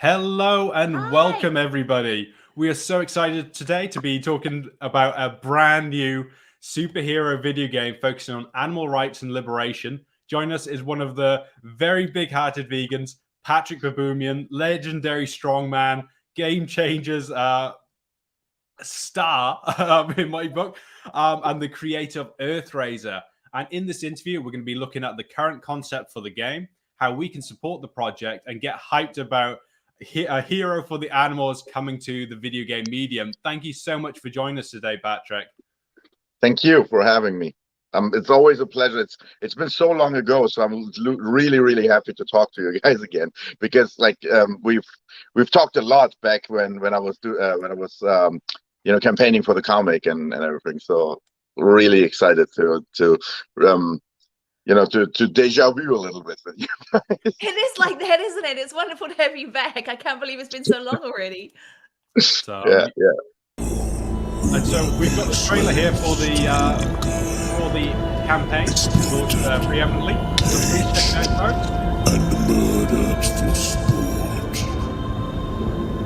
Hello and Hi. welcome, everybody. We are so excited today to be talking about a brand new superhero video game focusing on animal rights and liberation. Joining us is one of the very big-hearted vegans, Patrik Baboumian, legendary strongman, game changers star in my book, and the creator of Earthraiser. And in this interview, we're going to be looking at the current concept for the game, how we can support the project, and get hyped about a hero for the animals coming to the video game medium. Thank you so much for joining us today, Patrik. Thank you for having me. It's always a pleasure. It's been so long ago, so I'm really happy to talk to you guys again, because we've talked a lot back when I was campaigning for the comic and everything. So really excited to deja vu a little bit with you guys. It is like that, isn't it? It's wonderful to have you back. I can't believe it's been so long already. So, yeah. And so we've got the trailer here for the campaign called Triumphantly. So please check it out, folks. And murdered for sport.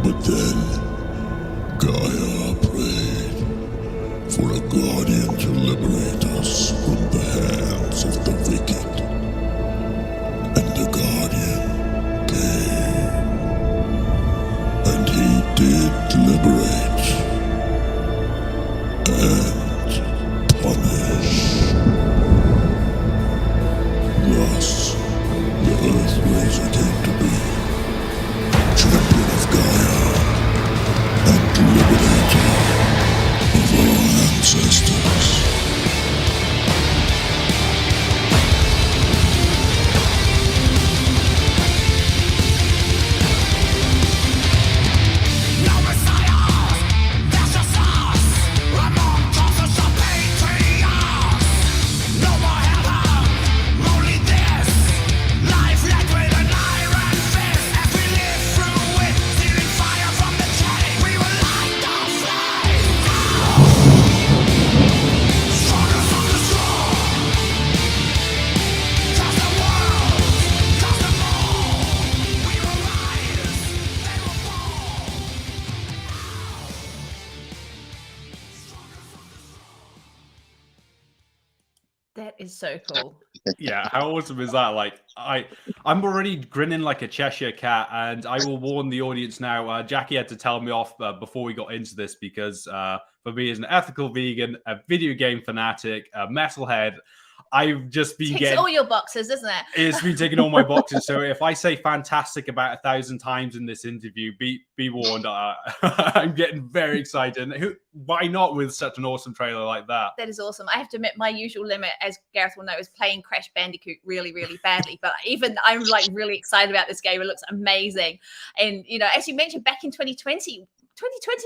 But then Gaia prayed for a guardian to liberate us from the hands of the wicked. And the guardian came. And he did liberate. And punish. Thus, the Earthrazer came to be, champion of Gaia, and liberator of our ancestors. That is so cool. Yeah, how awesome is that? Like, I'm already grinning like a Cheshire cat, and I will warn the audience now. Jackie had to tell me off before we got into this because for me, as an ethical vegan, a video game fanatic, a metalhead, I've just been getting all your boxes, isn't it? It's been taking all my boxes. So if I say fantastic about 1,000 times in this interview, be warned. I'm getting very excited. Why not with such an awesome trailer like that? That is awesome. I have to admit, my usual limit, as Gareth will know, is playing Crash Bandicoot really badly. But even I'm like really excited about this game. It looks amazing. And as you mentioned, back in 2020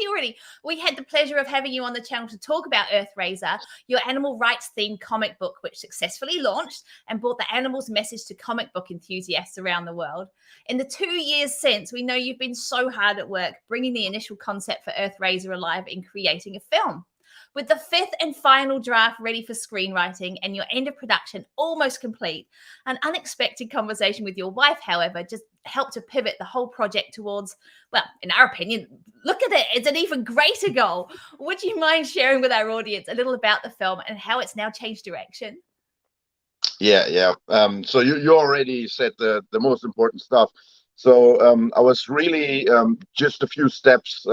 already, we had the pleasure of having you on the channel to talk about Earthraiser, your animal rights themed comic book, which successfully launched and brought the animals message to comic book enthusiasts around the world. In the 2 years since, we know you've been so hard at work bringing the initial concept for Earthraiser alive and creating a film. With the 5th and final draft ready for screenwriting and your end of production almost complete, an unexpected conversation with your wife, however, just helped to pivot the whole project towards, well, in our opinion, look at it, it's an even greater goal. Would you mind sharing with our audience a little about the film and how it's now changed direction? Yeah. So you already said the most important stuff. So I was really just a few steps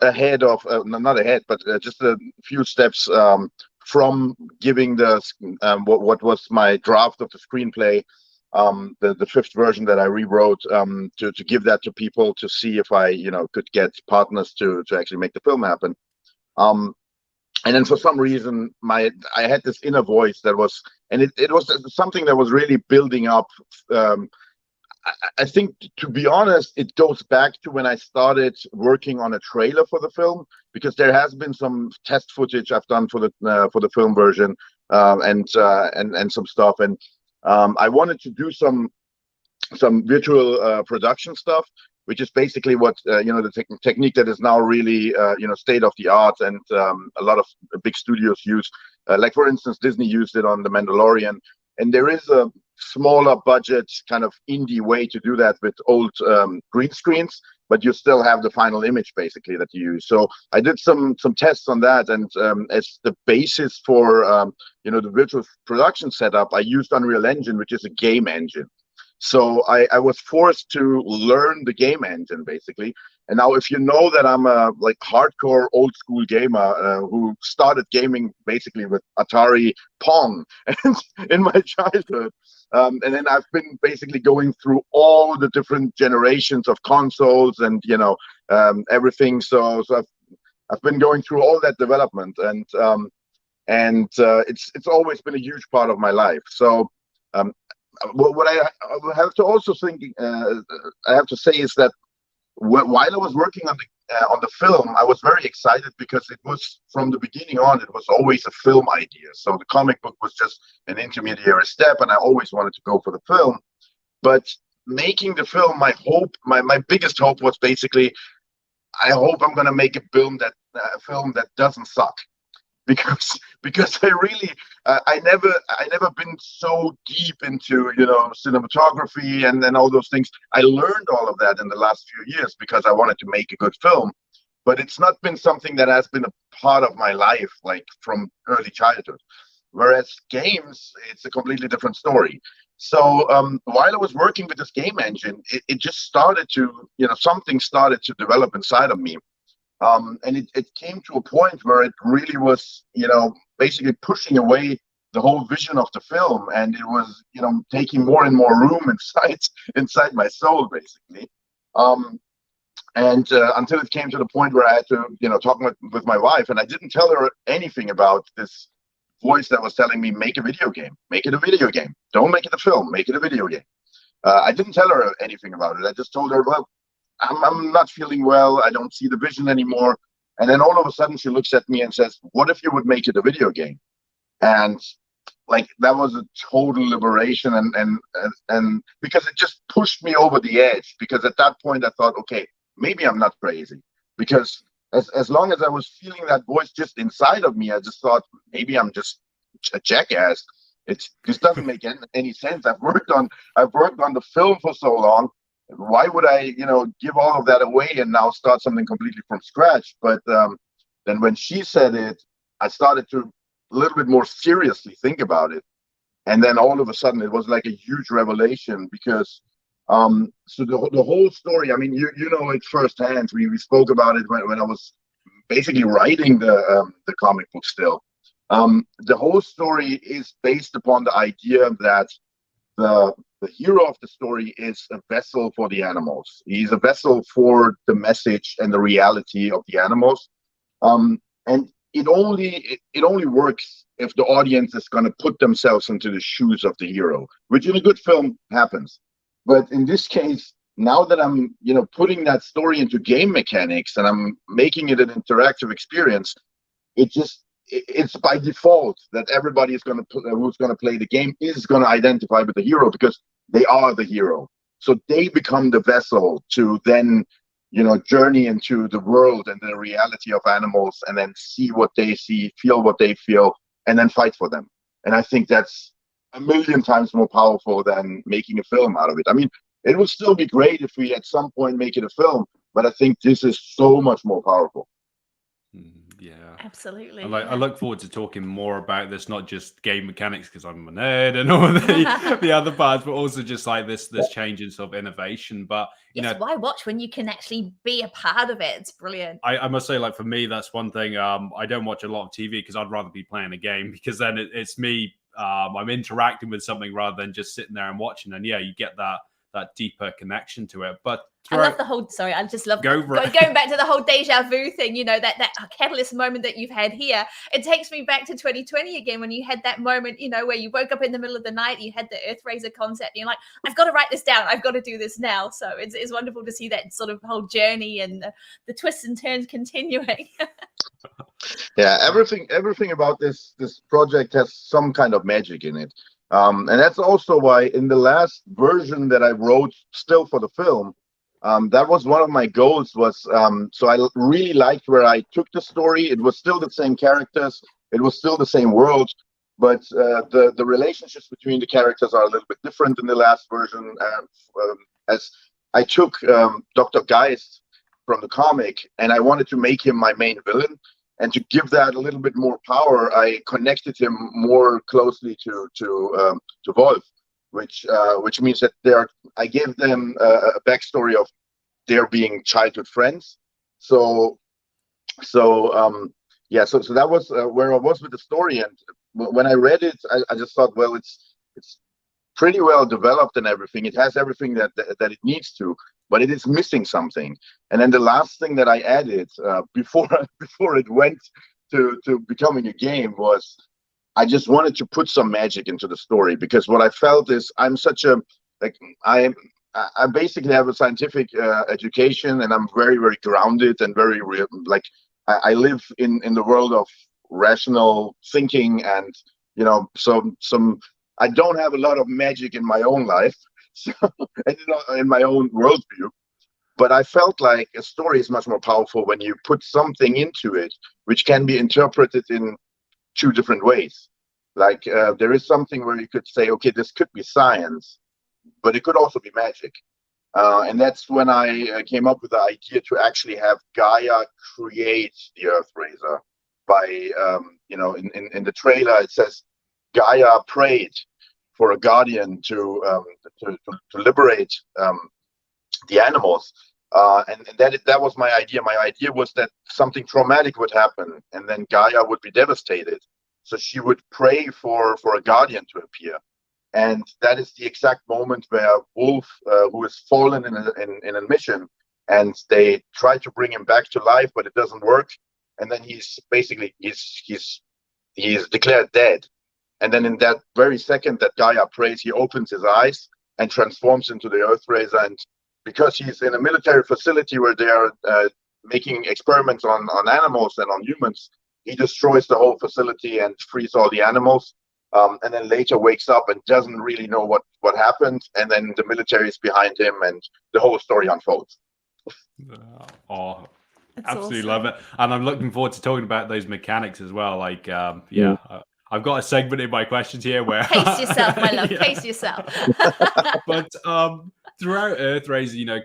ahead of not ahead, but just a few steps from giving the what was my draft of the screenplay, the 5th version that I rewrote, to give that to people to see if I could get partners to actually make the film happen. And then for some reason I had this inner voice that was, and it was something that was really building up. I think, to be honest, it goes back to when I started working on a trailer for the film, because there has been some test footage I've done for the film version, and some stuff, and I wanted to do some virtual production stuff, which is basically what the technique that is now really state of the art, and a lot of big studios use. Like for instance, Disney used it on The Mandalorian. and there is a smaller budget kind of indie way to do that with old green screens, but you still have the final image basically that you use. So I did some tests on that, and as the basis for the virtual production setup, I used Unreal Engine, which is a game engine. So I was forced to learn the game engine basically. And now, if you know that I'm a like hardcore old school gamer who started gaming basically with Atari Pong and in my childhood, and then I've been basically going through all the different generations of consoles and everything. So I've been going through all that development, and it's always been a huge part of my life. So what I have to also think, I have to say, is that while I was working on the film, I was very excited because it was, from the beginning on, it was always a film idea. So the comic book was just an intermediary step, and I always wanted to go for the film. But making the film, my biggest hope was basically, I hope I'm going to make a film that doesn't suck. Because I really I never been so deep into cinematography and all those things. I learned all of that in the last few years because I wanted to make a good film, but it's not been something that has been a part of my life like from early childhood. Whereas games, it's a completely different story. So while I was working with this game engine, it just started to something started to develop inside of me. And it came to a point where it really was, basically pushing away the whole vision of the film, and it was, taking more and more room inside my soul, basically. Until it came to the point where I had to, talk with my wife, and I didn't tell her anything about this voice that was telling me, make a video game, make it a video game. Don't make it a film, make it a video game. I didn't tell her anything about it. I just told her, well, I'm not feeling well. I don't see the vision anymore. And then all of a sudden she looks at me and says, what if you would make it a video game? And like, that was a total liberation. And because it just pushed me over the edge, because at that point I thought, okay, maybe I'm not crazy, because as long as I was feeling that voice just inside of me, I just thought maybe I'm just a jackass. It just doesn't make any sense. I've worked on the film for so long. Why would I, give all of that away and now start something completely from scratch? But then when she said it, I started to a little bit more seriously think about it. And then all of a sudden it was like a huge revelation, because so the whole story, I mean, you know it firsthand. We spoke about it when I was basically writing the comic book still. The whole story is based upon the idea that the hero of the story is a vessel for the animals. He's a vessel for the message and the reality of the animals. And it only works if the audience is going to put themselves into the shoes of the hero, which in a good film happens. But in this case, now that I'm, putting that story into game mechanics and I'm making it an interactive experience, it's by default that everybody who's going to play the game is going to identify with the hero, because they are the hero. So they become the vessel to then, journey into the world and the reality of animals, and then see what they see, feel what they feel, and then fight for them. And I think that's a million times more powerful than making a film out of it. I mean, it would still be great if we at some point make it a film, but I think this is so much more powerful. Yeah, absolutely. I look forward to talking more about this, not just game mechanics because I'm a nerd and all the other parts, but also just like this change in sort of innovation. But why watch when you can actually be a part of it? It's brilliant. I must say, like, for me, that's one thing. I don't watch a lot of TV because I'd rather be playing a game, because then it's me. I'm interacting with something rather than just sitting there and watching. And yeah, you get that deeper connection to it. But I love the whole, sorry, I just love going back to the whole deja vu thing, that catalyst moment that you've had here. It takes me back to 2020 again, when you had that moment, where you woke up in the middle of the night, you had the Earthraiser concept, and you're like, I've got to write this down. I've got to do this now. So it's wonderful to see that sort of whole journey and the twists and turns continuing. Yeah, everything about this project has some kind of magic in it. And that's also why in the last version that I wrote still for the film, that was one of my goals, was so I really liked where I took the story. It was still the same characters, it was still the same world, but the relationships between the characters are a little bit different in the last version. As I took Dr. Geist from the comic, and I wanted to make him my main villain, and to give that a little bit more power, I connected him more closely to Wolf, which means that I gave them a backstory of their being childhood friends. So that was where I was with the story. And when I read it, I just thought, well, it's pretty well developed and everything. It has everything that it needs to, but it is missing something. And then the last thing that I added before it went to becoming a game was I just wanted to put some magic into the story, because what I felt is I basically have a scientific education, and I'm very, very grounded and very real. Like I live in the world of rational thinking, and I don't have a lot of magic in my own life, so, and in my own worldview. But I felt like a story is much more powerful when you put something into it which can be interpreted in two different ways. Like there is something where you could say, okay, this could be science, but it could also be magic. And that's when I came up with the idea to actually have Gaia create the Earthraiser. By in the trailer it says Gaia prayed for a guardian to liberate the animals, and that was my idea. My idea was that something traumatic would happen, and then Gaia would be devastated. So she would pray for a guardian to appear, and that is the exact moment where Wolf, who has fallen in a mission, and they try to bring him back to life, but it doesn't work, and then he's declared dead. And then in that very second that Gaia prays, he opens his eyes and transforms into the Earthraiser. And because he's in a military facility where they are making experiments on animals and on humans, he destroys the whole facility and frees all the animals. And then later wakes up and doesn't really know what happened. And then the military is behind him, and the whole story unfolds. That's Absolutely awesome. love it. And I'm looking forward to talking about those mechanics as well. Like, I've got a segment in my questions here where Pace yourself, my love. Pace yourself. But throughout Earthraiser,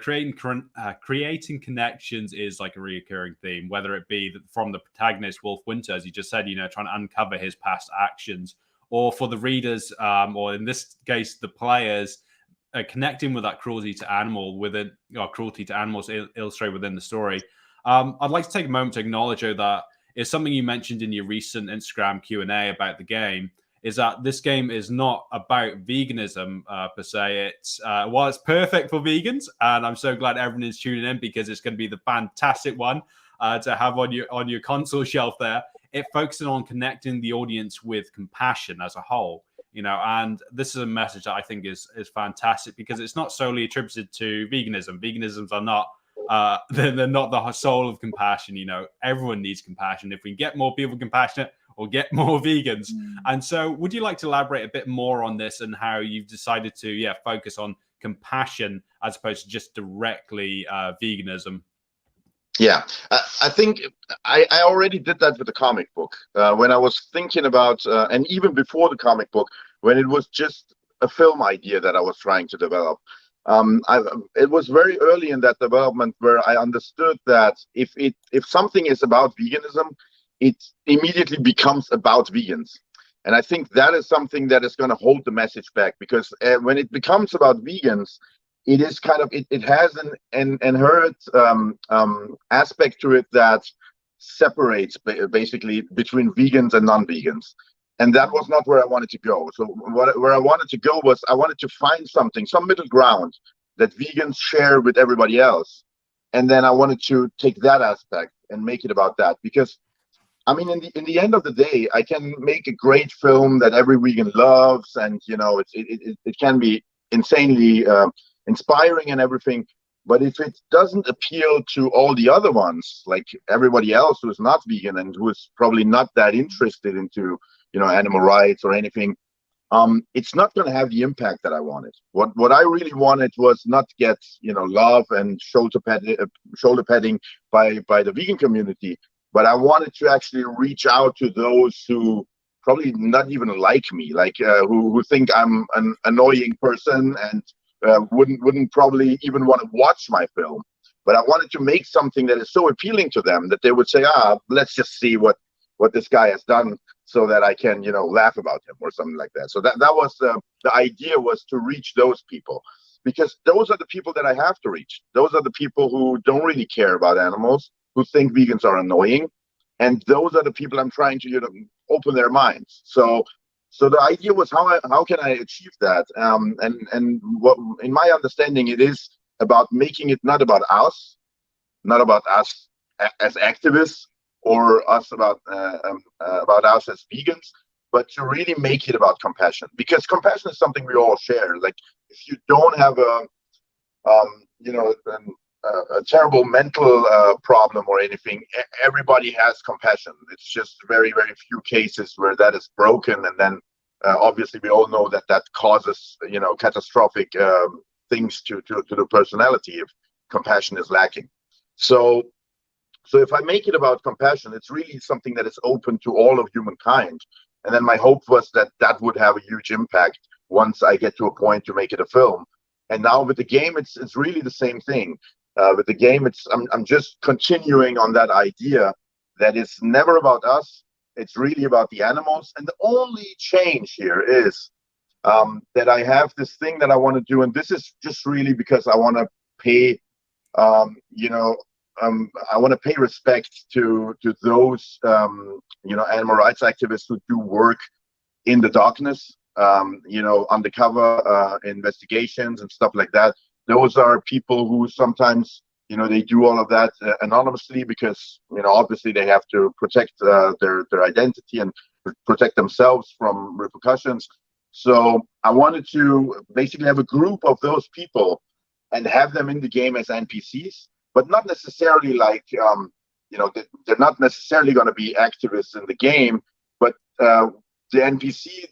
creating connections is like a reoccurring theme, whether it be from the protagonist Wolf Winter, as you just said, trying to uncover his past actions, or for the readers, or in this case, the players, connecting with that cruelty to animals illustrated within the story. I'd like to take a moment to acknowledge that is something you mentioned in your recent Instagram Q&A about the game, is that this game is not about veganism per se. It's while it's perfect for vegans, and I'm so glad everyone is tuning in because it's going to be the fantastic one to have on your console shelf there. It focuses on connecting the audience with compassion as a whole, and this is a message that I think is fantastic, because it's not solely attributed to veganism. Veganisms are not they're not the soul of compassion. Everyone needs compassion. If we get more people compassionate, we'll get more vegans. And so would you like to elaborate a bit more on this and how you've decided to focus on compassion as opposed to just directly veganism? I think I already did that with the comic book when I was thinking about and even before the comic book, when it was just a film idea that I was trying to develop. It was very early in that development where I understood that if something is about veganism, it immediately becomes about vegans. And I think that is something that is going to hold the message back, because when it becomes about vegans, it is kind of, it has an inherent aspect to it that separates basically between vegans and non-vegans. And that was not where I wanted to go. So where I wanted to go was I wanted to find some middle ground that vegans share with everybody else. And then I wanted to take that aspect and make it about that. Because, I mean, in the end of the day, I can make a great film that every vegan loves. And, it can be insanely inspiring and everything. But if it doesn't appeal to all the other ones, like everybody else who is not vegan and who is probably not that interested into animal rights or anything, it's not going to have the impact that I wanted. What I really wanted was not to get love and shoulder padding by the vegan community, but I wanted to actually reach out to those who probably not even like me, like who think I'm an annoying person and wouldn't probably even want to watch my film. But I wanted to make something that is so appealing to them that they would say, let's just see what this guy has done so that I can, laugh about him or something like that. So that was the idea, was to reach those people, because those are the people that I have to reach. Those are the people who don't really care about animals, who think vegans are annoying. And those are the people I'm trying to, open their minds. So the idea was how can I achieve that? And what, in my understanding, it is about making it not about us as activists, or us about us as vegans, but to really make it about compassion, because compassion is something we all share. Like, if you don't have a terrible mental problem or anything, everybody has compassion. It's just very, very few cases where that is broken, and then obviously we all know that causes catastrophic things to the personality if compassion is lacking. So if I make it about compassion, it's really something that is open to all of humankind. And then my hope was that would have a huge impact once I get to a point to make it a film. And now with the game, it's really the same thing. With the game, I'm just continuing on that idea that it's never about us. It's really about the animals. And the only change here is that I have this thing that I want to do, and this is just really because I want to pay, I want to pay respect to those, animal rights activists who do work in the darkness, undercover investigations and stuff like that. Those are people who sometimes, they do all of that anonymously because, obviously they have to protect their identity and protect themselves from repercussions. So I wanted to basically have a group of those people and have them in the game as NPCs, but not necessarily like, they're not necessarily going to be activists in the game, but the NPC,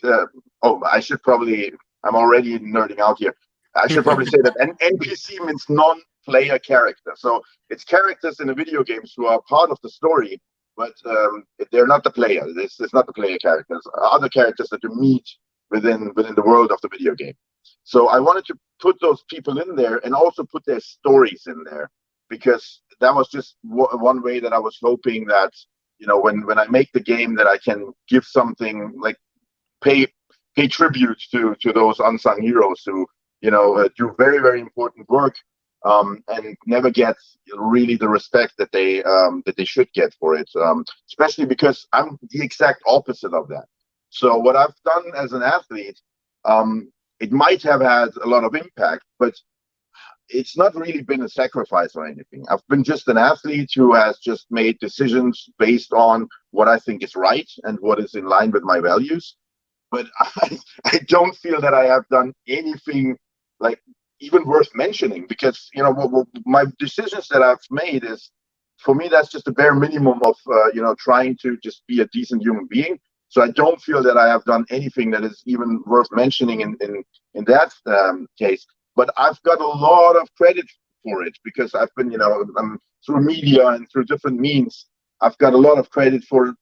I'm already nerding out here. I should probably say that NPC means non-player character. So it's characters in the video games who are part of the story, but they're not the player. It's not the player characters. Other characters that you meet within the world of the video game. So I wanted to put those people in there and also put their stories in there, because that was just one way that I was hoping that, when I make the game, that I can give something, like pay tribute to those unsung heroes who, do very, very important work, and never get really the respect that they should get for it. Especially because I'm the exact opposite of that. So what I've done as an athlete, it might have had a lot of impact, but it's not really been a sacrifice or anything. I've been just an athlete who has just made decisions based on what I think is right and what is in line with my values. But I don't feel that I have done anything like even worth mentioning, because my decisions that I've made is, for me, that's just the bare minimum of trying to just be a decent human being. So I don't feel that I have done anything that is even worth mentioning in that case. But I've got a lot of credit for it, because I've been, through media and through different means, I've got a lot of credit for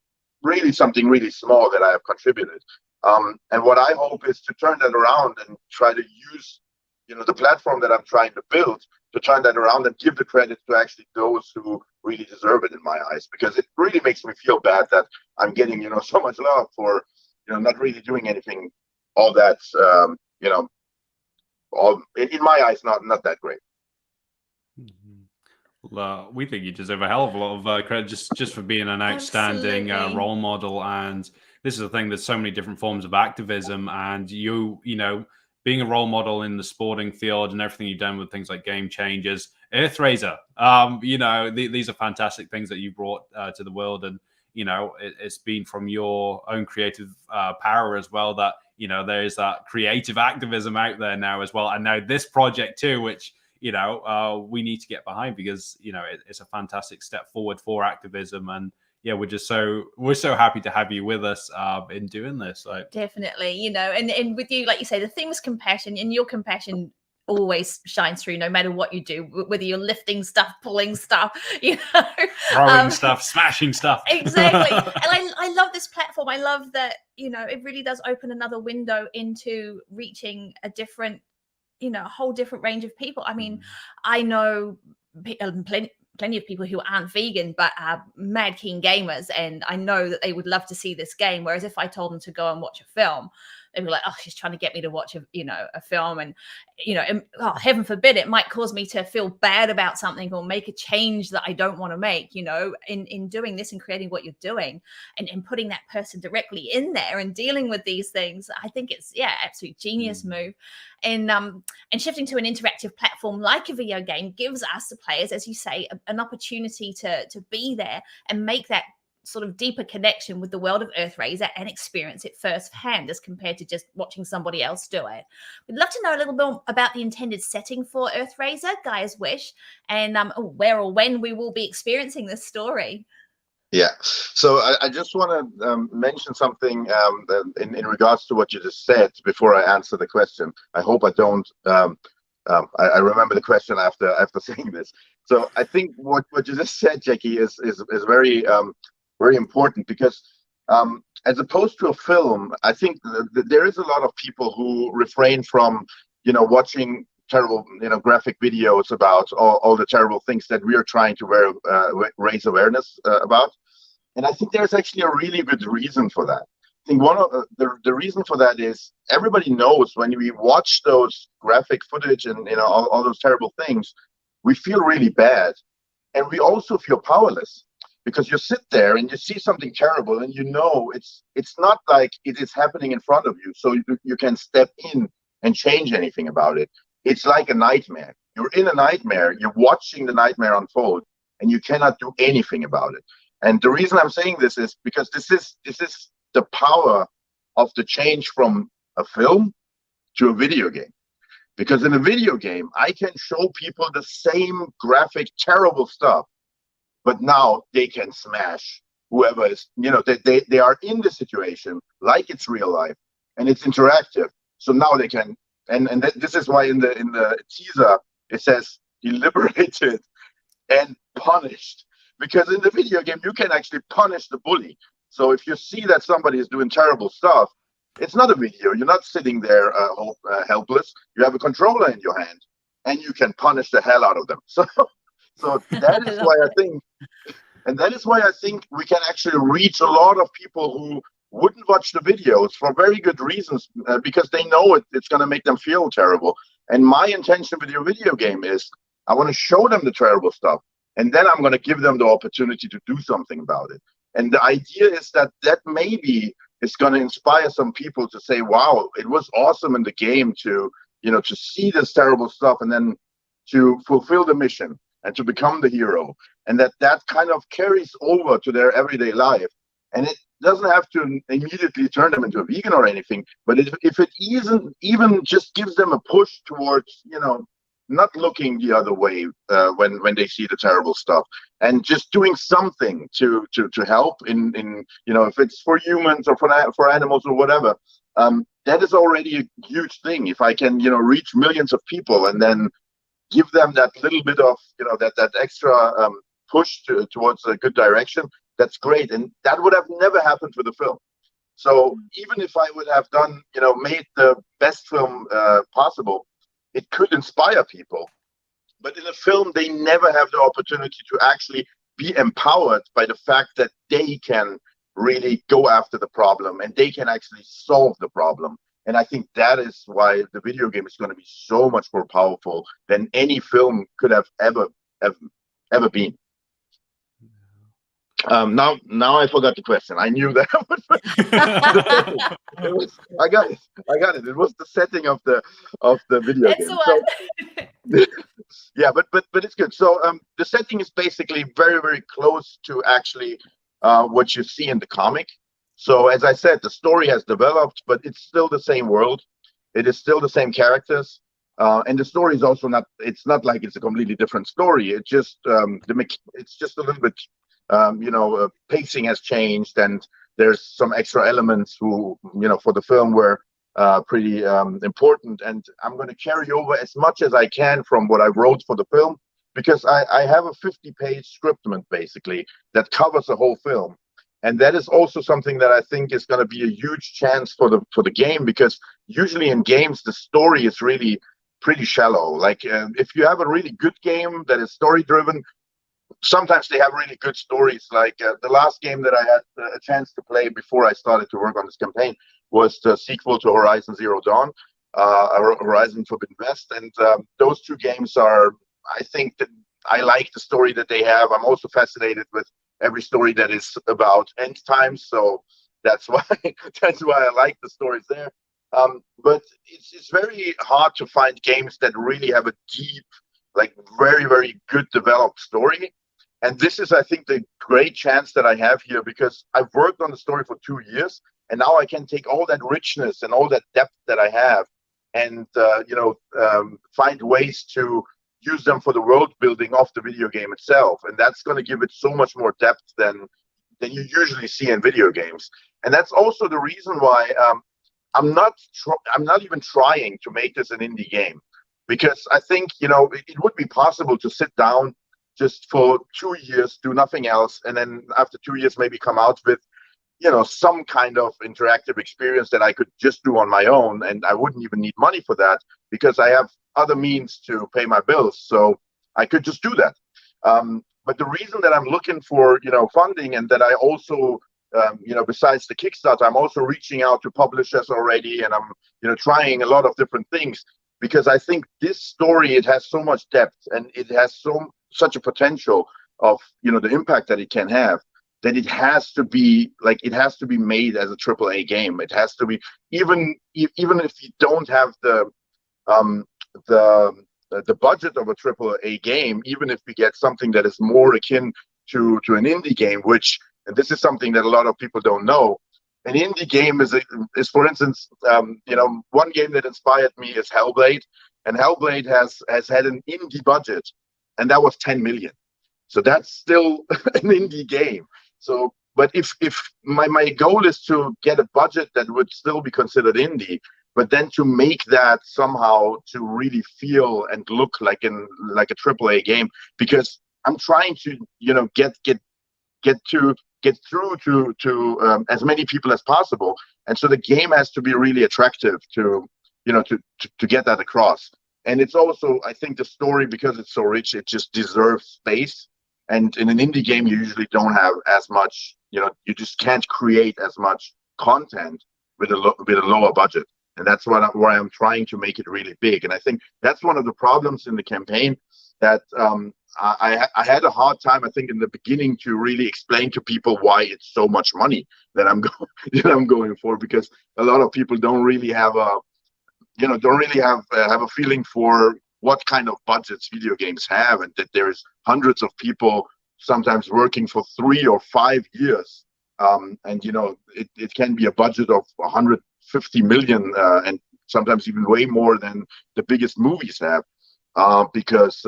really something really small that I have contributed. And what I hope is to turn that around and try to use, the platform that I'm trying to build, to turn that around and give the credit to actually those who really deserve it in my eyes, because it really makes me feel bad that I'm getting, so much love for, not really doing anything all that, all in my eyes, not that great. Well, we think you deserve a hell of a lot of credit just for being an outstanding role model. And this is the thing, there's so many different forms of activism, and you being a role model in the sporting field and everything you've done with things like Game Changers, Earthraiser, these are fantastic things that you brought to the world. And, it's been from your own creative power as well that, there's that creative activism out there now as well. And now this project too, which, we need to get behind, because, it's a fantastic step forward for activism. And yeah, we're so happy to have you with us in doing this. Like, definitely, and with you, like you say, the theme is compassion, and your compassion always shines through no matter what you do, whether you're lifting stuff, pulling stuff, you know, throwing stuff, smashing stuff. Exactly. And I love this platform. I love that, you know, it really does open another window into reaching a different, you know, a whole different range of people. I mean, I know plenty of people who aren't vegan but are mad keen gamers, and I know that they would love to see this game, whereas if I told them to go and watch a film, they'd be like, oh, she's trying to get me to watch a film, and you know, and, oh, heaven forbid, it might cause me to feel bad about something or make a change that I don't want to make, you know, in doing this and creating what you're doing and putting that person directly in there and dealing with these things. I think it's absolute genius move. And shifting to an interactive platform like a video game gives us, the players, as you say, an opportunity to be there and make that sort of deeper connection with the world of Earthraiser and experience it firsthand as compared to just watching somebody else do it. We'd love to know a little bit about the intended setting for Earthraiser, Gaia's Wish, and where or when we will be experiencing this story. Yeah, so I just want to mention something in regards to what you just said before I answer the question. I hope I don't. I remember the question after saying this. So I think what you just said, Jackie, is very very important, because as opposed to a film, I think there is a lot of people who refrain from, you know, watching terrible, you know, graphic videos about all the terrible things that we are trying to raise awareness about. And I think there's actually a really good reason for that. I think one of the reason for that is everybody knows when we watch those graphic footage and, you know, all those terrible things, we feel really bad, and we also feel powerless. Because you sit there and you see something terrible, and you know it's not like it is happening in front of you, so you can step in and change anything about it. It's like a nightmare. You're in a nightmare. You're watching the nightmare unfold, and you cannot do anything about it. And the reason I'm saying this is because this is the power of the change from a film to a video game. Because in a video game, I can show people the same graphic, terrible stuff, but now they can smash whoever is, you know, they are in the situation like it's real life, and it's interactive. So now they can, and this is why in the teaser it says deliberated and punished, because in the video game you can actually punish the bully. So if you see that somebody is doing terrible stuff, it's not a video. You're not sitting there helpless. You have a controller in your hand, and you can punish the hell out of them. So that is why I think, and that is why I think we can actually reach a lot of people who wouldn't watch the videos for very good reasons, because they know it's going to make them feel terrible. And my intention with your video game is I want to show them the terrible stuff, and then I'm going to give them the opportunity to do something about it. And the idea is that maybe is going to inspire some people to say, wow, it was awesome in the game to, you know, to see this terrible stuff and then to fulfill the mission and to become the hero, and that kind of carries over to their everyday life. And it doesn't have to immediately turn them into a vegan or anything, but if it even just gives them a push towards, you know, not looking the other way when they see the terrible stuff, and just doing something to help in you know, if it's for humans or for animals or whatever, that is already a huge thing. If I can, you know, reach millions of people and then give them that little bit of, you know, that extra push towards a good direction, that's great. And that would have never happened with the film. So even if I would have done, you know, made the best film possible, it could inspire people. But in a film, they never have the opportunity to actually be empowered by the fact that they can really go after the problem and they can actually solve the problem. And I think that is why the video game is going to be so much more powerful than any film could have ever been. Now I forgot the question. I knew that. I got it. It was the setting of the video That's game. the one. Yeah, but it's good. So the setting is basically very, very close to actually what you see in the comic. So as I said, the story has developed, but it's still the same world. It is still the same characters. And the story is also not, it's not like it's a completely different story. It just, it's just a little bit, you know, pacing has changed, and there's some extra elements who, you know, for the film were pretty important. And I'm going to carry over as much as I can from what I wrote for the film, because I have a 50-page scriptment basically that covers the whole film. And that is also something that I think is going to be a huge chance for the game, because usually in games the story is really pretty shallow. Like if you have a really good game that is story driven, sometimes they have really good stories. Like the last game that I had a chance to play before I started to work on this campaign was the sequel to Horizon Zero Dawn, Horizon Forbidden West, and those two games are, I think that I like the story that they have. I'm also fascinated with every story that is about end times, so that's why I like the stories there. But it's very hard to find games that really have a deep, like very, very good developed story. And this is, I think, the great chance that I have here, because I've worked on the story for 2 years, and now I can take all that richness and all that depth that I have and find ways to use them for the world building of the video game itself. And that's going to give it so much more depth than you usually see in video games. And that's also the reason why I'm not even trying to make this an indie game, because I think, it would be possible to sit down just for 2 years, do nothing else, and then after 2 years maybe come out with some kind of interactive experience that I could just do on my own, and I wouldn't even need money for that because I have other means to pay my bills, so I could just do that. But the reason that I'm looking for funding, and that I also besides the Kickstarter, I'm also reaching out to publishers already, and I'm trying a lot of different things, because I think this story, it has so much depth and it has such a potential of the impact that it can have, that it has to be made as a AAA game. It has to be, even if you don't have the budget of a AAA game, even if we get something that is more akin to an indie game, which, and this is something that a lot of people don't know, an indie game is for instance, one game that inspired me is Hellblade, and Hellblade has had an indie budget, and that was 10 million. So that's still an indie game. So, but if my goal is to get a budget that would still be considered indie, but then to make that somehow to really feel and look like a AAA game, because I'm trying to get through to as many people as possible, and so the game has to be really attractive to get that across. And it's also, I think, the story, because it's so rich, it just deserves space. And in an indie game, you usually don't have as much, you just can't create as much content with a lower budget. And that's why I'm trying to make it really big. And I think that's one of the problems in the campaign, that I had a hard time, I think, in the beginning to really explain to people why it's so much money that I'm going for, because a lot of people don't really have a feeling for what kind of budgets video games have, and that there's hundreds of people sometimes working for 3 or 5 years, and it can be a budget of 150 million, and sometimes even way more than the biggest movies have, because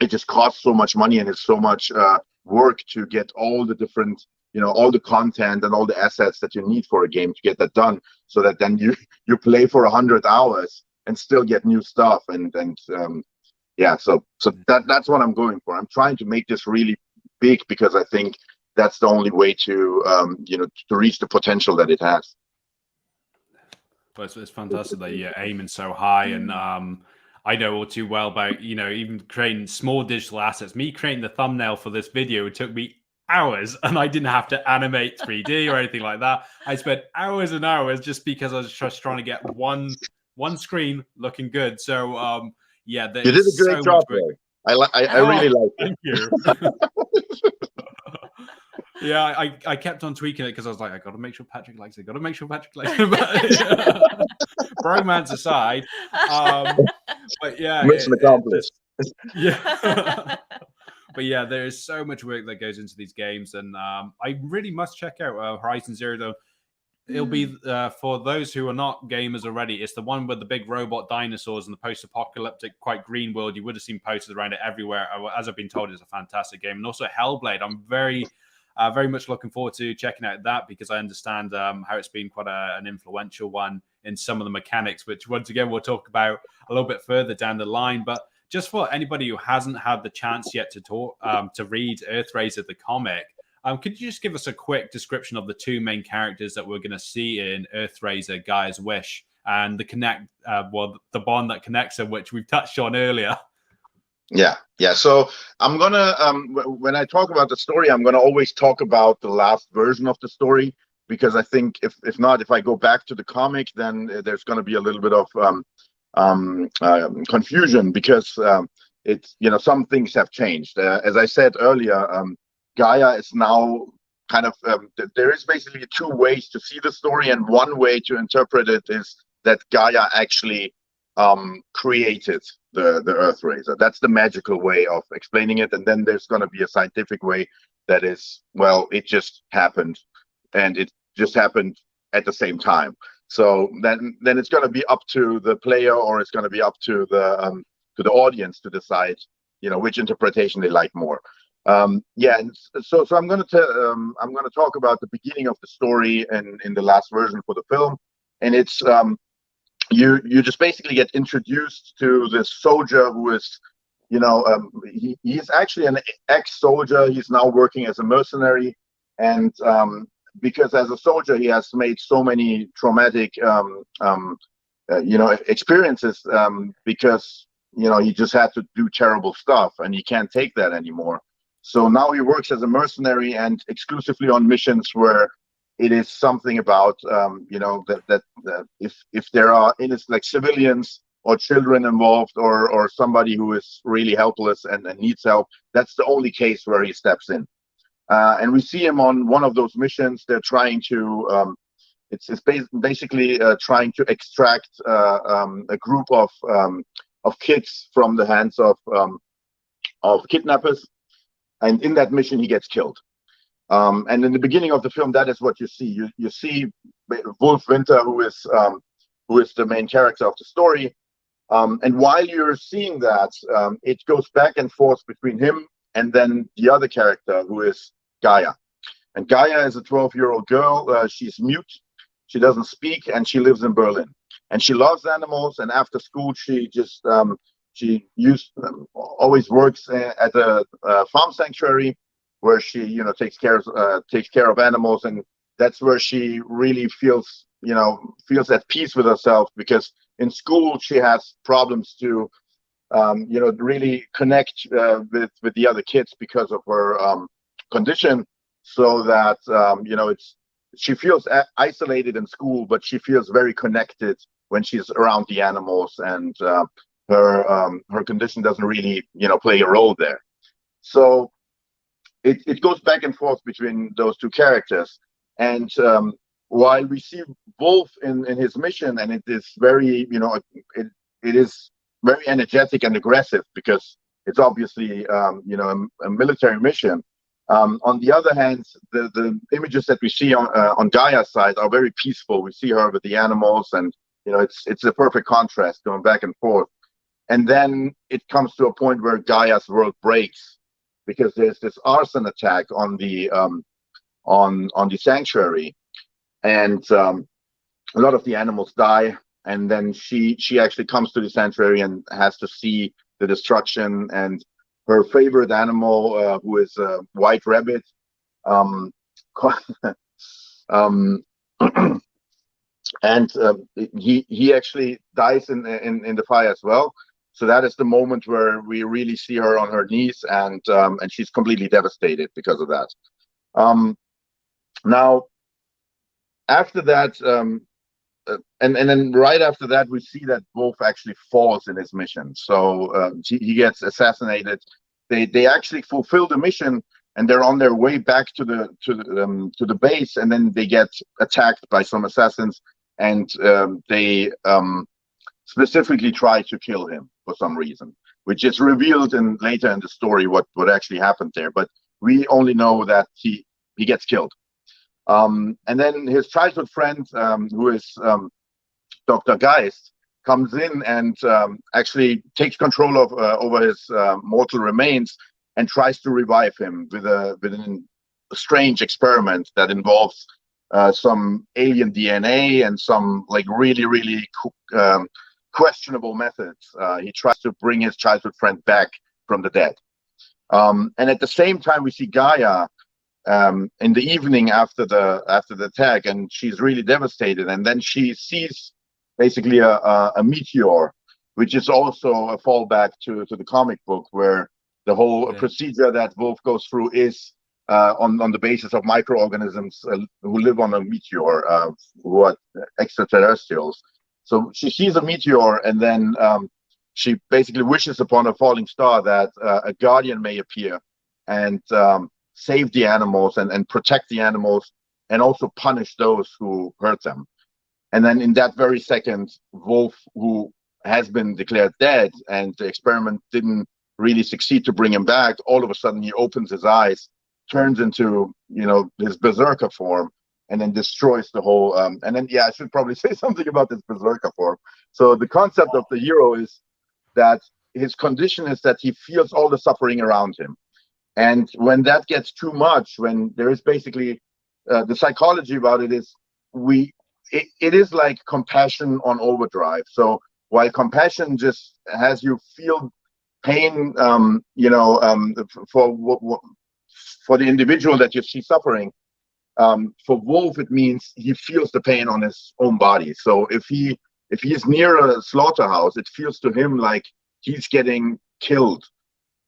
it just costs so much money, and it's so much work to get all the different, all the content and all the assets that you need for a game to get that done, so that then you play for 100 hours and still get new stuff. So that's what I'm going for. I'm trying to make this really big, because I think that's the only way to to reach the potential that it has. But it's fantastic that you're aiming so high, and I know all too well about even creating small digital assets. Me creating the thumbnail for this video, it took me hours, and I didn't have to animate 3D or anything like that. I spent hours and hours just because I was just trying to get one screen looking good. So you did a great job. I really like it. Thank you. Yeah, I kept on tweaking it because I was like, I got to make sure Patrik likes it. Bromance aside, but yeah, mission accomplished. Yeah. But yeah, there is so much work that goes into these games, and I really must check out Horizon Zero Dawn. It'll be for those who are not gamers already. It's the one with the big robot dinosaurs and the post-apocalyptic, quite green world. You would have seen posters around it everywhere. As I've been told, it's a fantastic game, and also Hellblade. I'm very much looking forward to checking out that, because I understand how it's been quite an influential one in some of the mechanics, which once again we'll talk about a little bit further down the line. But just for anybody who hasn't had the chance yet to read Earthraiser the comic, could you just give us a quick description of the two main characters that we're going to see in Earthraiser, Gaia's Wish, and the bond that connects them, which we've touched on earlier? Yeah. So I'm gonna when I talk about the story, I'm gonna always talk about the last version of the story, because I think if I go back to the comic, then there's gonna be a little bit of confusion, because it's, some things have changed. As I said earlier, Gaia is now kind of there is basically two ways to see the story, and one way to interpret it is that Gaia actually created the Earthraiser. That's the magical way of explaining it. And then there's going to be a scientific way that is, well, it just happened, and it just happened at the same time. So then it's going to be up to the player, or it's going to be up to the audience to decide, which interpretation they like more. And so I'm going to talk about the beginning of the story in the last version for the film, and it's you just basically get introduced to this soldier who is, he's actually an ex-soldier. He's now working as a mercenary, and because as a soldier he has made so many traumatic experiences, because he just had to do terrible stuff, and he can't take that anymore. So now he works as a mercenary, and exclusively on missions where it is something about that if there are like civilians or children involved, or somebody who is really helpless and needs help, that's the only case where he steps in. And we see him on one of those missions. They're trying to it's basically trying to extract a group of kids from the hands of kidnappers, and in that mission he gets killed. And in the beginning of the film, that is what you see. You see Wolf Winter, who is the main character of the story. And while you're seeing that, it goes back and forth between him and then the other character, who is Gaia. And Gaia is a 12-year-old girl. She's mute. She doesn't speak, and she lives in Berlin. And she loves animals. And after school, she just always works at a farm sanctuary, where she takes care of animals, and that's where she really feels at peace with herself, because in school she has problems to really connect with the other kids because of her condition, so that she feels isolated in school, but she feels very connected when she's around the animals, and her condition doesn't really play a role there. So it goes back and forth between those two characters. And while we see Wolf in his mission, and it is very, it is very energetic and aggressive, because it's obviously, a military mission. On the other hand, the images that we see on Gaia's side are very peaceful. We see her with the animals, and, it's a perfect contrast going back and forth. And then it comes to a point where Gaia's world breaks, because there's this arson attack on the sanctuary, and a lot of the animals die. And then she actually comes to the sanctuary and has to see the destruction. And her favorite animal, who is a white rabbit, and he actually dies in the fire as well. So that is the moment where we really see her on her knees, and she's completely devastated because of that. Now, after that, and then right after that, we see that Wolf actually falls in his mission. So he gets assassinated. They actually fulfill the mission, and they're on their way back to the base, and then they get attacked by some assassins, and they specifically try to kill him for some reason, which is revealed later in the story what actually happened there. But we only know that he gets killed. And then his childhood friend, who is Dr. Geist, comes in and actually takes control of over his mortal remains, and tries to revive him with a strange experiment that involves some alien DNA and some like really questionable methods. He tries to bring his childhood friend back from the dead. And at the same time, we see Gaia in the evening after the attack, and she's really devastated. And then she sees basically a meteor, which is also a fallback to the comic book, where the whole procedure that Wolf goes through is on the basis of microorganisms who live on a meteor, who are extraterrestrials. So she sees a meteor, and then she basically wishes upon a falling star that a guardian may appear and save the animals and protect the animals, and also punish those who hurt them. And then in that very second, Wolf, who has been declared dead and the experiment didn't really succeed to bring him back, all of a sudden he opens his eyes, turns into, you know, his berserker form, and then destroys the whole and then I should probably say something about this berserker form. So the concept of the hero is that his condition is that he feels all the suffering around him, and when that gets too much, when there is basically the psychology about it is it is like compassion on overdrive. So while compassion just has you feel pain, for the individual that you see suffering, for Wolf it means he feels the pain on his own body. So if he is near a slaughterhouse, it feels to him like he's getting killed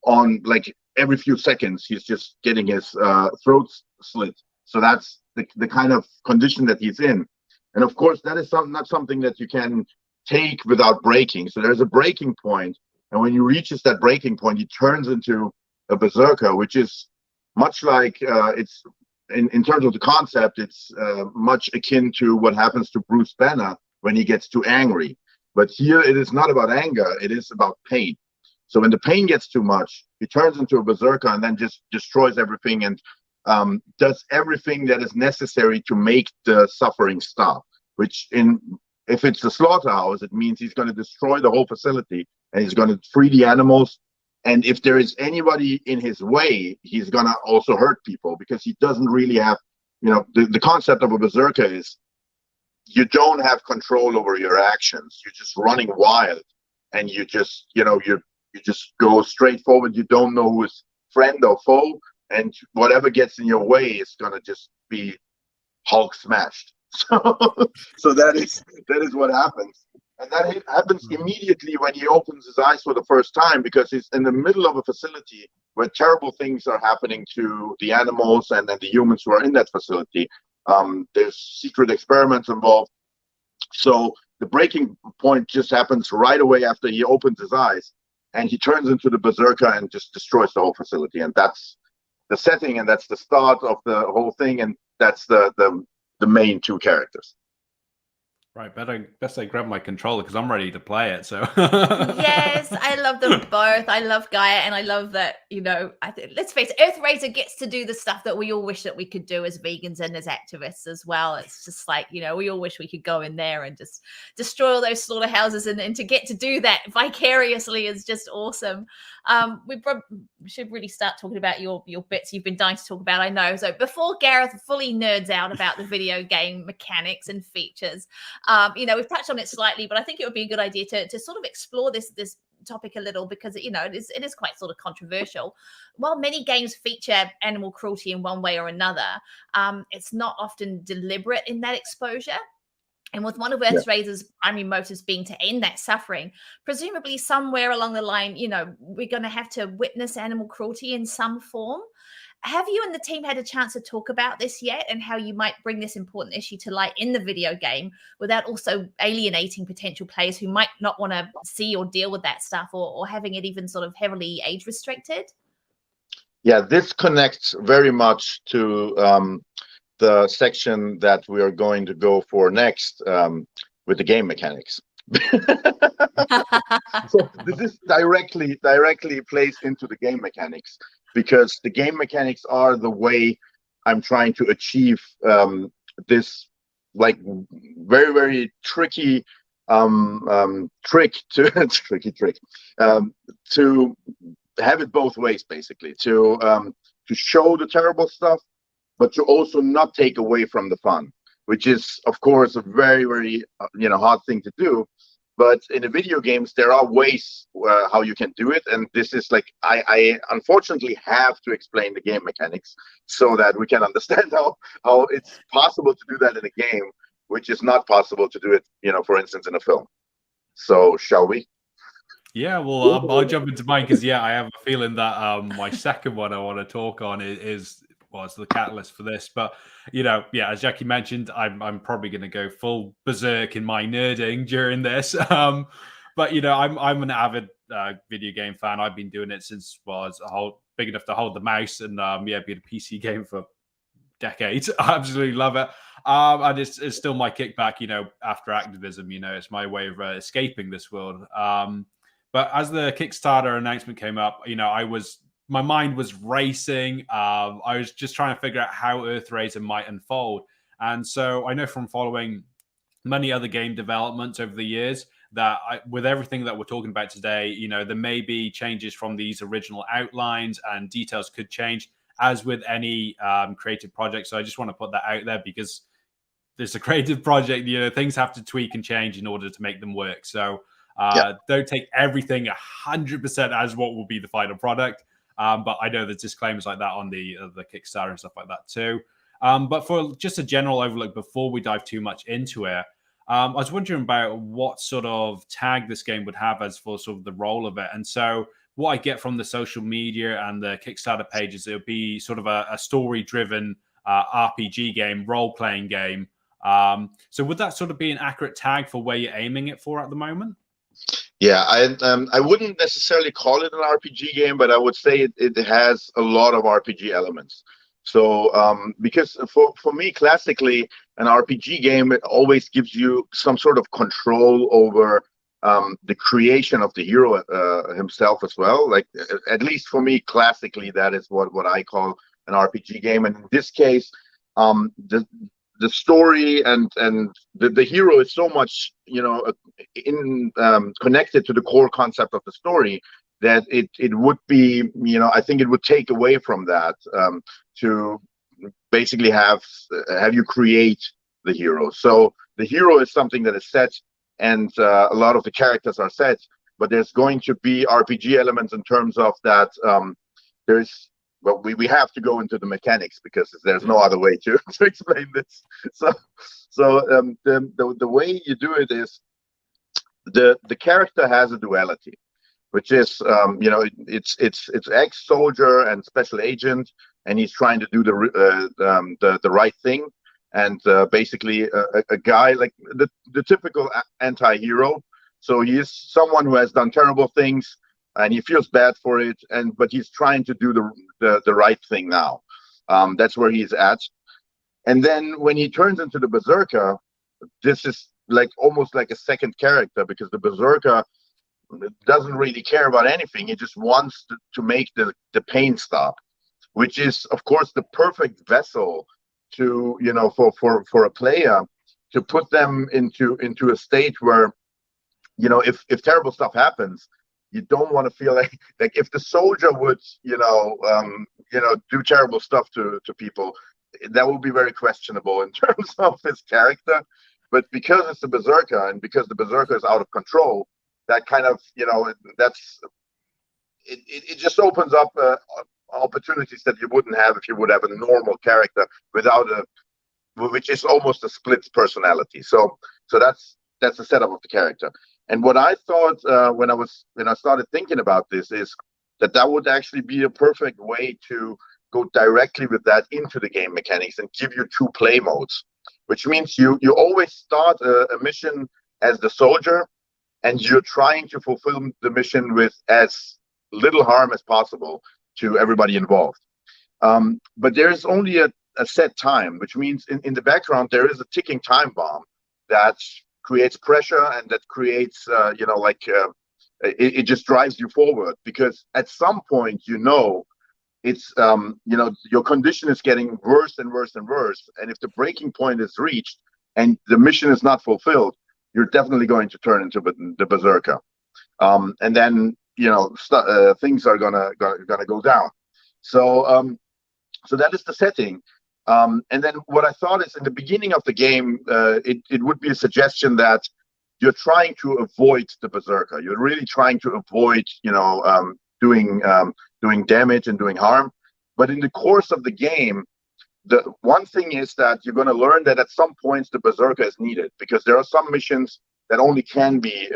on like every few seconds. He's just getting his throat slit. So that's the kind of condition that he's in. And of course, that is not something that you can take without breaking. So there's a breaking point, and when he reaches that breaking point, he turns into a berserker, which is much like it's in terms of the concept, it's much akin to what happens to Bruce Banner when he gets too angry. But here it is not about anger; it is about pain. So when the pain gets too much, he turns into a berserker and then just destroys everything and does everything that is necessary to make the suffering stop. Which, if it's a slaughterhouse, it means he's going to destroy the whole facility and he's going to free the animals. And if there is anybody in his way, he's going to also hurt people, because he doesn't really have, the concept of a berserker is you don't have control over your actions. You're just running wild, and you just, you just go straight forward. You don't know who is friend or foe, and whatever gets in your way is going to just be Hulk smashed. So that is what happens. And that happens immediately when he opens his eyes for the first time, because he's in the middle of a facility where terrible things are happening to the animals and then the humans who are in that facility. There's secret experiments involved. So the breaking point just happens right away after he opens his eyes, and he turns into the berserker and just destroys the whole facility. And that's the setting, and that's the start of the whole thing, and that's the main two characters. Right, best I grab my controller because I'm ready to play it. So yes, I love them both. I love Gaia, and I love that, let's face it, Earthraiser gets to do the stuff that we all wish that we could do as vegans and as activists as well. It's just like, we all wish we could go in there and just destroy all those slaughterhouses, and to get to do that vicariously is just awesome. We should really start talking about your bits you've been dying to talk about, I know. So before Gareth fully nerds out about the video game mechanics and features, we've touched on it slightly, but I think it would be a good idea to sort of explore this topic a little, because it is quite sort of controversial. While many games feature animal cruelty in one way or another, it's not often deliberate in that exposure. And with one of Earthrazer's primary motives being to end that suffering, presumably somewhere along the line, we're going to have to witness animal cruelty in some form. Have you and the team had a chance to talk about this yet, and how you might bring this important issue to light in the video game without also alienating potential players who might not want to see or deal with that stuff, or having it even sort of heavily age restricted? Yeah, this connects very much to the section that we are going to go for next with the game mechanics. So this is directly placed into the game mechanics, because the game mechanics are the way I'm trying to achieve this like very, very tricky trick to have it both ways, basically, to show the terrible stuff, but to also not take away from the fun, which is, of course, a very, very, hard thing to do. But in the video games, there are ways how you can do it. And this is like, I unfortunately have to explain the game mechanics so that we can understand how it's possible to do that in a game, which is not possible to do it, for instance, in a film. So shall we? Yeah, well, I'll jump into mine because, I have a feeling that my second one I want to talk on is the catalyst for this. But, as Jackie mentioned, I'm probably going to go full berserk in my nerding during this. But, I'm an avid video game fan. I've been doing it since I was big enough to hold the mouse and, being a PC game for decades. I absolutely love it. And it's still my kickback, after Activism. It's my way of escaping this world. But as the Kickstarter announcement came up, my mind was racing. I was just trying to figure out how Earthraiser might unfold. And so I know from following many other game developments over the years that with everything that we're talking about today, there may be changes from these original outlines and details could change, as with any creative project. So I just want to put that out there because it's a creative project. Things have to tweak and change in order to make them work. So don't take everything 100% as what will be the final product. But I know there's disclaimers like that on the Kickstarter and stuff like that too. But for just a general overlook before we dive too much into it, I was wondering about what sort of tag this game would have as for sort of the role of it. And so what I get from the social media and the Kickstarter pages, it would be sort of a story-driven RPG game, role-playing game. So would that sort of be an accurate tag for where you're aiming it for at the moment? Yeah, I wouldn't necessarily call it an RPG game, but I would say it has a lot of RPG elements. So because for me, classically, an RPG game, it always gives you some sort of control over the creation of the hero himself as well. Like, at least for me, classically, that is what I call an RPG game. And in this case, the story and the hero is so much, connected to the core concept of the story that it would be, I think it would take away from that to basically have you create the hero. So the hero is something that is set, and a lot of the characters are set, but there's going to be RPG elements in terms of that. We have to go into the mechanics because there's no other way to explain this. So the way you do it is the character has a duality, which is it's ex-soldier and special agent, and he's trying to do the right thing, and basically a guy like the typical anti-hero. So he is someone who has done terrible things, and he feels bad for it, but he's trying to do the right thing now. That's where he's at. And then when he turns into the berserker, this is like almost like a second character, because the berserker doesn't really care about anything. He just wants to make the pain stop, which is, of course, the perfect vessel to for a player to put them into a state where, if terrible stuff happens, you don't want to feel like if the soldier would, do terrible stuff to people, that would be very questionable in terms of his character. But because it's the berserker, and because the berserker is out of control, that kind of, it just opens up opportunities that you wouldn't have if you would have a normal character which is almost a split personality. So that's the setup of the character. And what I thought when I started thinking about this is that would actually be a perfect way to go directly with that into the game mechanics and give you two play modes, which means you always start a mission as the soldier, and you're trying to fulfill the mission with as little harm as possible to everybody involved. But there's only a set time, which means in the background there is a ticking time bomb that creates pressure, and that creates it just drives you forward, because at some point it's your condition is getting worse and worse and worse, and if the breaking point is reached and the mission is not fulfilled, you're definitely going to turn into the berserker, and then things are gonna go down. So that is the setting. And then what I thought is in the beginning of the game, it would be a suggestion that you're trying to avoid the berserker. You're really trying to avoid, doing damage and doing harm. But in the course of the game, the one thing is that you're going to learn that at some points the berserker is needed, because there are some missions that only can be,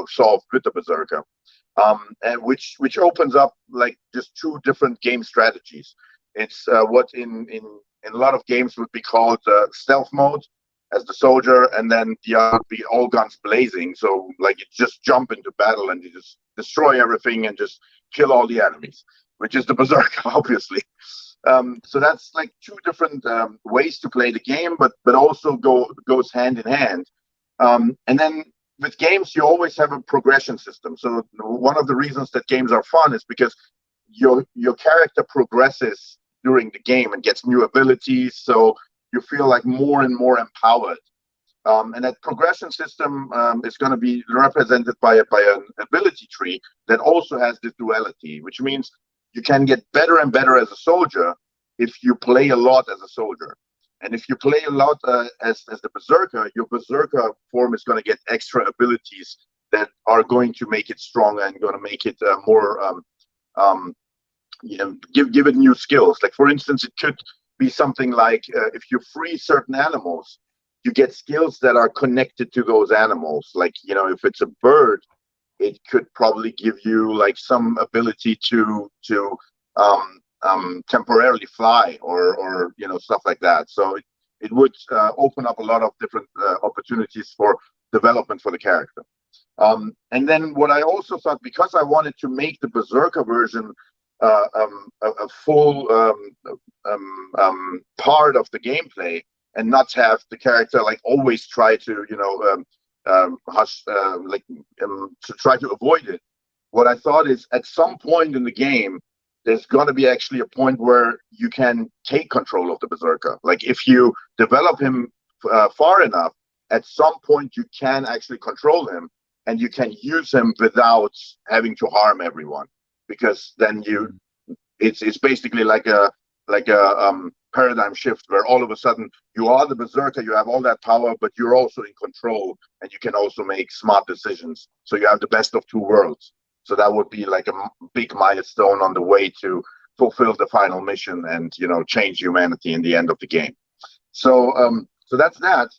solved with the berserker, and which opens up like just two different game strategies. It's what in a lot of games would be called stealth mode as the soldier, and then the other would be all guns blazing. So like you just jump into battle and you just destroy everything and just kill all the enemies, which is the berserker, obviously. So that's like two different ways to play the game, but also goes hand in hand. And then with games, you always have a progression system. So one of the reasons that games are fun is because your character progresses during the game and gets new abilities, so you feel like more and more empowered. And that progression system is going to be represented by an ability tree that also has this duality, which means you can get better and better as a soldier if you play a lot as a soldier. And if you play a lot as the berserker, your berserker form is going to get extra abilities that are going to make it stronger and going to make it more give it new skills. Like for instance, it could be something like if you free certain animals, you get skills that are connected to those animals. Like, if it's a bird, it could probably give you like some ability to temporarily fly or stuff like that. So it would open up a lot of different opportunities for development for the character. And then what I also thought, because I wanted to make the berserker version a full part of the gameplay and not have the character like always try to to try to avoid it, what I thought is at some point in the game there's going to be actually a point where you can take control of the berserker. Like if you develop him far enough, at some point you can actually control him and you can use him without having to harm everyone, because then it's basically like a paradigm shift where all of a sudden you are the berserker, you have all that power, but you're also in control and you can also make smart decisions. So you have the best of two worlds. So that would be like a big milestone on the way to fulfill the final mission and change humanity in the end of the game. So that's that.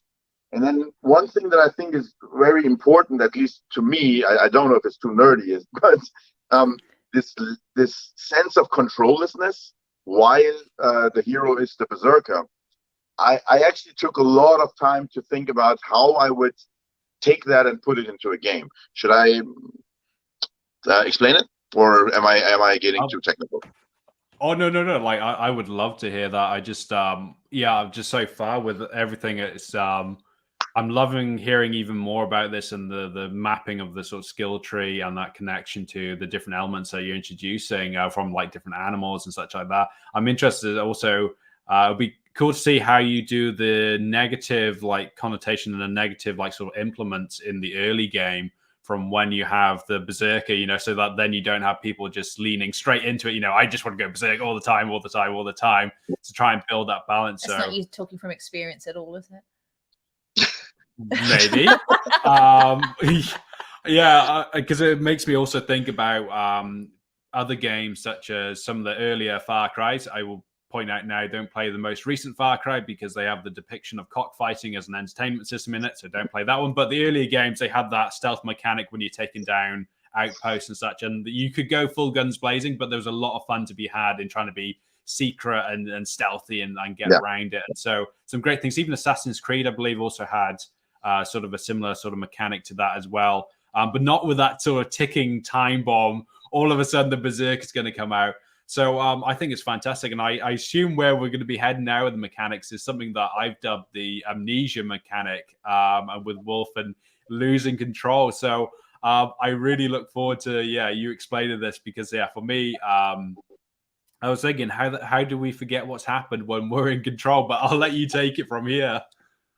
And then one thing that I think is very important, at least to me, I don't know if it's too nerdy, but this sense of controllessness while the hero is the berserker. I actually took a lot of time to think about how I would take that and put it into a game. Should I explain it, or am I getting too technical? Oh no! Like I would love to hear that. I just I'm just so far with everything. It's I'm loving hearing even more about this and the mapping of the sort of skill tree and that connection to the different elements that you're introducing from like different animals and such like that. I'm interested also. It'd be cool to see how you do the negative like connotation and the negative like sort of implements in the early game from when you have the berserker, so that then you don't have people just leaning straight into it. I just want to go berserk all the time to try and build that balance. That's not you talking from experience at all, is it? Maybe. Because it makes me also think about other games such as some of the earlier Far Cry's. I will point out now, don't play the most recent Far Cry because they have the depiction of cockfighting as an entertainment system in it, so don't play that one. But the earlier games, they had that stealth mechanic when you're taking down outposts and such, and you could go full guns blazing, but there was a lot of fun to be had in trying to be secret and stealthy and get around it. And so some great things. Even Assassin's Creed, I believe, also had sort of a similar sort of mechanic to that as well, but not with that sort of ticking time bomb. All of a sudden, the berserk is going to come out. So I think it's fantastic. And I assume where we're going to be heading now with the mechanics is something that I've dubbed the amnesia mechanic with Wolf and losing control. So I really look forward to, you explaining this because, for me, I was thinking, how do we forget what's happened when we're in control? But I'll let you take it from here.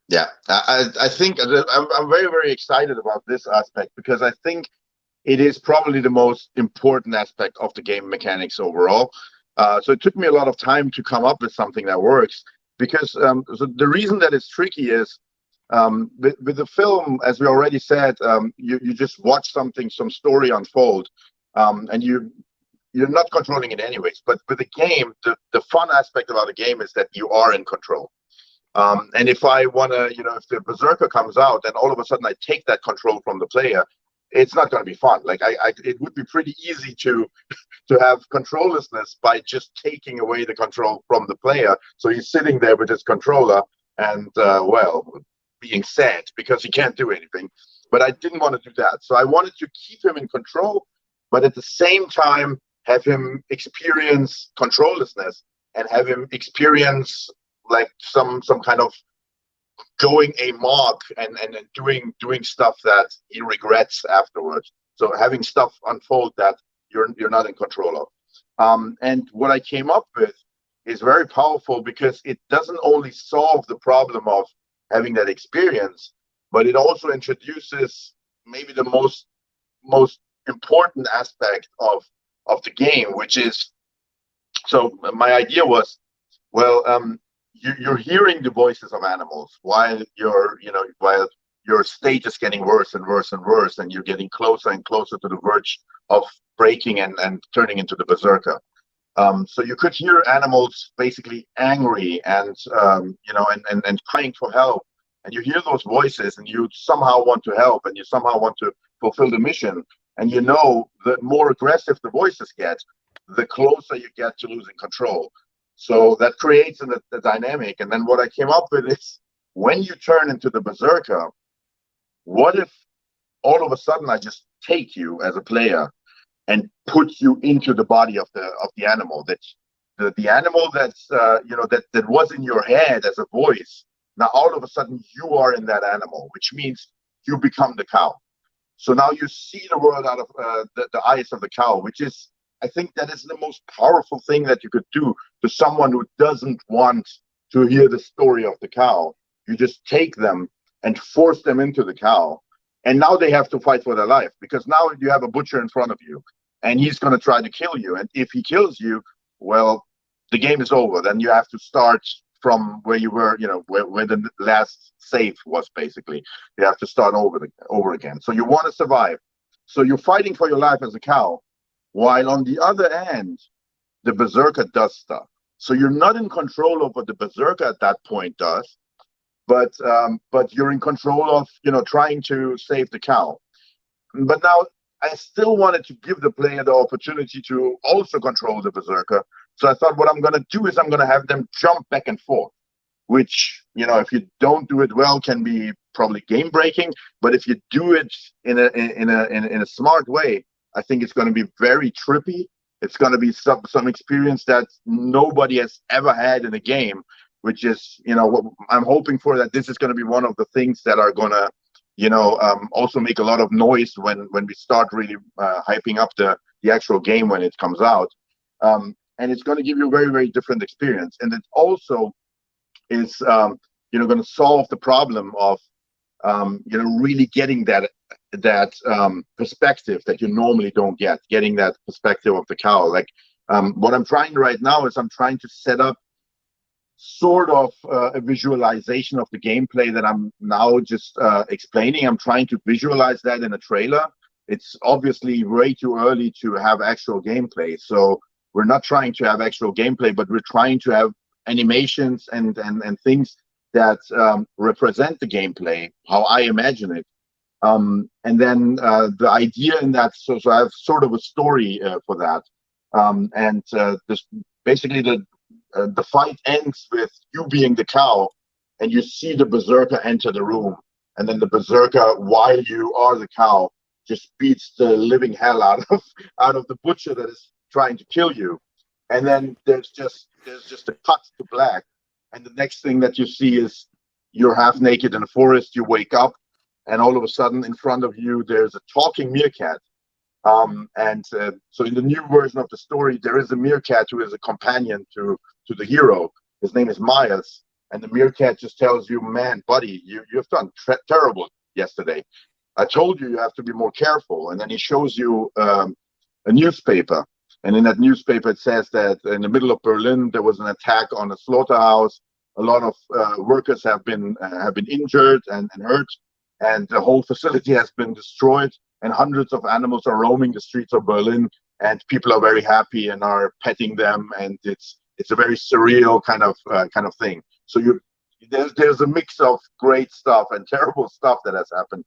Yeah, I think I'm very, very excited about this aspect because I think it is probably the most important aspect of the game mechanics overall. So it took me a lot of time to come up with something that works. because so the reason that it's tricky is with the film, as we already said, you just watch some story unfold, and you're not controlling it anyways. But with the game, the fun aspect about the game is that you are in control. And if I want to, if the Berserker comes out and all of a sudden I take that control from the player, it's not going to be fun. Like it would be pretty easy to have controllessness by just taking away the control from the player. So he's sitting there with his controller and, being sad because he can't do anything. But I didn't want to do that. So I wanted to keep him in control, but at the same time, have him experience controllessness and have him experience like some kind of going amok and doing stuff that he regrets afterwards. So having stuff unfold that you're not in control of. And what I came up with is very powerful because it doesn't only solve the problem of having that experience, but it also introduces maybe the most important aspect of the game, which is, so my idea was, you're hearing the voices of animals while your state is getting worse and worse and worse, and you're getting closer and closer to the verge of breaking and turning into the Berserker. So you could hear animals basically angry and crying for help, and you hear those voices, and you somehow want to help, and you somehow want to fulfill the mission. And the more aggressive the voices get, the closer you get to losing control. So that creates the dynamic. And then what I came up with is, when you turn into the Berserker, what if all of a sudden I just take you as a player and put you into the body of the animal, that the animal that's that was in your head as a voice. Now all of a sudden you are in that animal, which means you become the cow. So now you see the world out of the eyes of the cow, which is, I think that is the most powerful thing that you could do to someone who doesn't want to hear the story of the cow. You just take them and force them into the cow. And now they have to fight for their life, because now you have a butcher in front of you and he's going to try to kill you. And if he kills you, well, the game is over. Then you have to start from where you were, where the last save was, basically. You have to start over again. So you want to survive. So you're fighting for your life as a cow, while on the other end, the Berserker does stuff. So you're not in control of what the Berserker at that point does, but you're in control of, trying to save the cow. But now I still wanted to give the player the opportunity to also control the Berserker. So I thought, what I'm going to do is I'm going to have them jump back and forth, which, if you don't do it well, can be probably game breaking. But if you do it in a smart way, I think it's going to be very trippy. It's going to be some experience that nobody has ever had in a game, which is, what I'm hoping for, that this is going to be one of the things that are going to, also make a lot of noise when we start really hyping up the actual game when it comes out. And it's going to give you a very, very different experience. And it also is, going to solve the problem of, really getting that perspective that you normally don't getting that perspective of the cow. Like, what I'm trying right now is I'm trying to set up sort of a visualization of the gameplay that I'm now just explaining. I'm trying to visualize that in a trailer. It's obviously way too early to have actual gameplay. So we're not trying to have actual gameplay, but we're trying to have animations and things that represent the gameplay, how I imagine it. And then the idea in that, so I have sort of a story for that. This basically the fight ends with you being the cow, and you see the Berserker enter the room, and then the Berserker, while you are the cow, just beats the living hell out of the butcher that is trying to kill you. And then there's just a cut to black, and the next thing that you see is you're half naked in the forest. You wake up, and all of a sudden in front of you there's a talking meerkat. So in the new version of the story, there is a meerkat who is a companion to the hero. His name is Miles, and the meerkat just tells you, man, buddy, you've done terrible yesterday. I told you have to be more careful. And then he shows you a newspaper, and in that newspaper it says that in the middle of Berlin there was an attack on a slaughterhouse, a lot of workers have been injured and hurt, and the whole facility has been destroyed, and hundreds of animals are roaming the streets of Berlin, and people are very happy and are petting them, and it's a very surreal kind of thing. So there's a mix of great stuff and terrible stuff that has happened.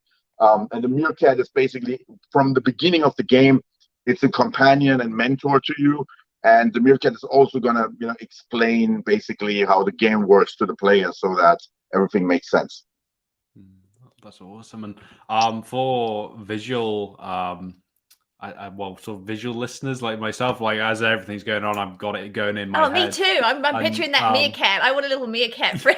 And the meerkat is basically, from the beginning of the game, it's a companion and mentor to you. And the meerkat is also gonna, explain basically how the game works to the player, so that everything makes sense. That's awesome. And for visual, visual listeners like myself, like as everything's going on, I've got it going in my head. Me too. I'm picturing that meerkat. I want a little meerkat friend.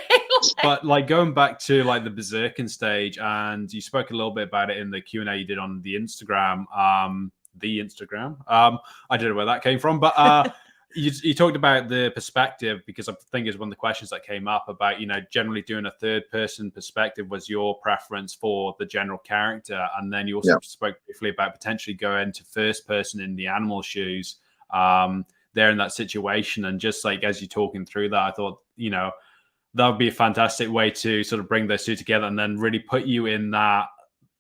But like going back to like the Berserking stage, and you spoke a little bit about it in the Q&A you did on the Instagram. I don't know where that came from, but you talked about the perspective, because I think it's one of the questions that came up about, generally doing a third person perspective was your preference for the general character. And then you also spoke briefly about potentially going to first person in the animal shoes there in that situation. And just like, as you're talking through that, I thought, that would be a fantastic way to sort of bring those two together and then really put you in that.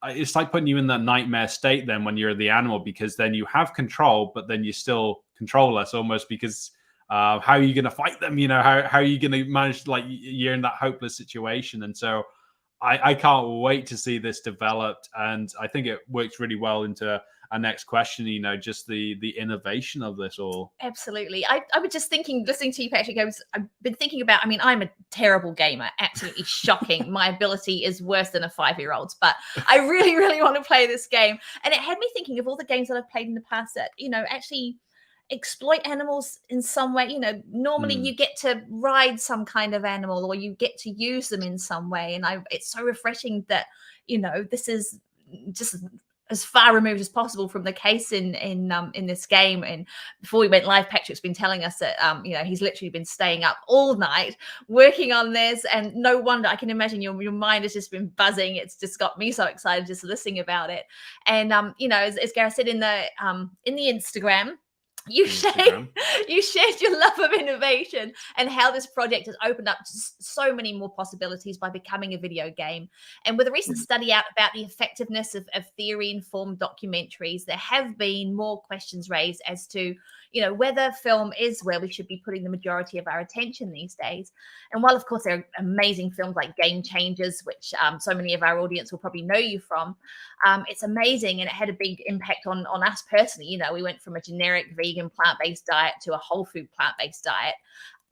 It's like putting you in that nightmare state then when you're the animal, because then you have control, but then you still controlless almost, because how are you going to fight them? How are you going to manage, like, you're in that hopeless situation. And so I can't wait to see this developed. And I think it works really well into our next question, just the innovation of this all. Absolutely. I was just thinking, listening to you, Patrik, I've been thinking about, I'm a terrible gamer, absolutely shocking. My ability is worse than a 5-year-old's, but I really, really want to play this game. And it had me thinking of all the games that I've played in the past that, actually exploit animals in some way. Normally you get to ride some kind of animal, or you get to use them in some way. And it's so refreshing that, this is just as far removed as possible from the case in this game. And before we went live, Patrik's been telling us that he's literally been staying up all night working on this, and no wonder. I can imagine your mind has just been buzzing. It's just got me so excited just listening about it. And as Gareth said in the Instagram, you shared your love of innovation and how this project has opened up so many more possibilities by becoming a video game. And with a recent study out about the effectiveness of theory-informed documentaries, there have been more questions raised as to, whether film is where we should be putting the majority of our attention these days. And while, of course, there are amazing films like Game Changers, which so many of our audience will probably know you from, it's amazing, and it had a big impact on us personally. We went from a generic vegan plant-based diet to a whole food plant-based diet.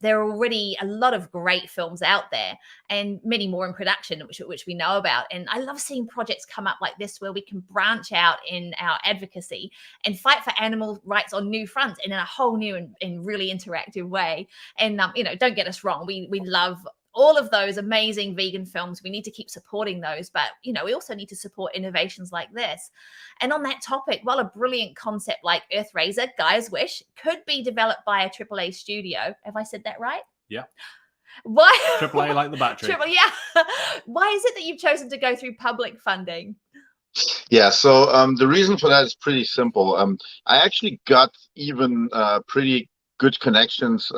There are already a lot of great films out there, and many more in production, which we know about. And I love seeing projects come up like this, where we can branch out in our advocacy and fight for animal rights on new fronts and in a whole new and really interactive way. And don't get us wrong, we love all of those amazing vegan films. We need to keep supporting those, but we also need to support innovations like this. And on that topic, while a brilliant concept like Earthraiser, Gaia's Wish, could be developed by a AAA studio, have I said that right? Yeah. Why? AAA like the battery. Why is it that you've chosen to go through public funding? Yeah, so the reason for that is pretty simple. I actually got even pretty good connections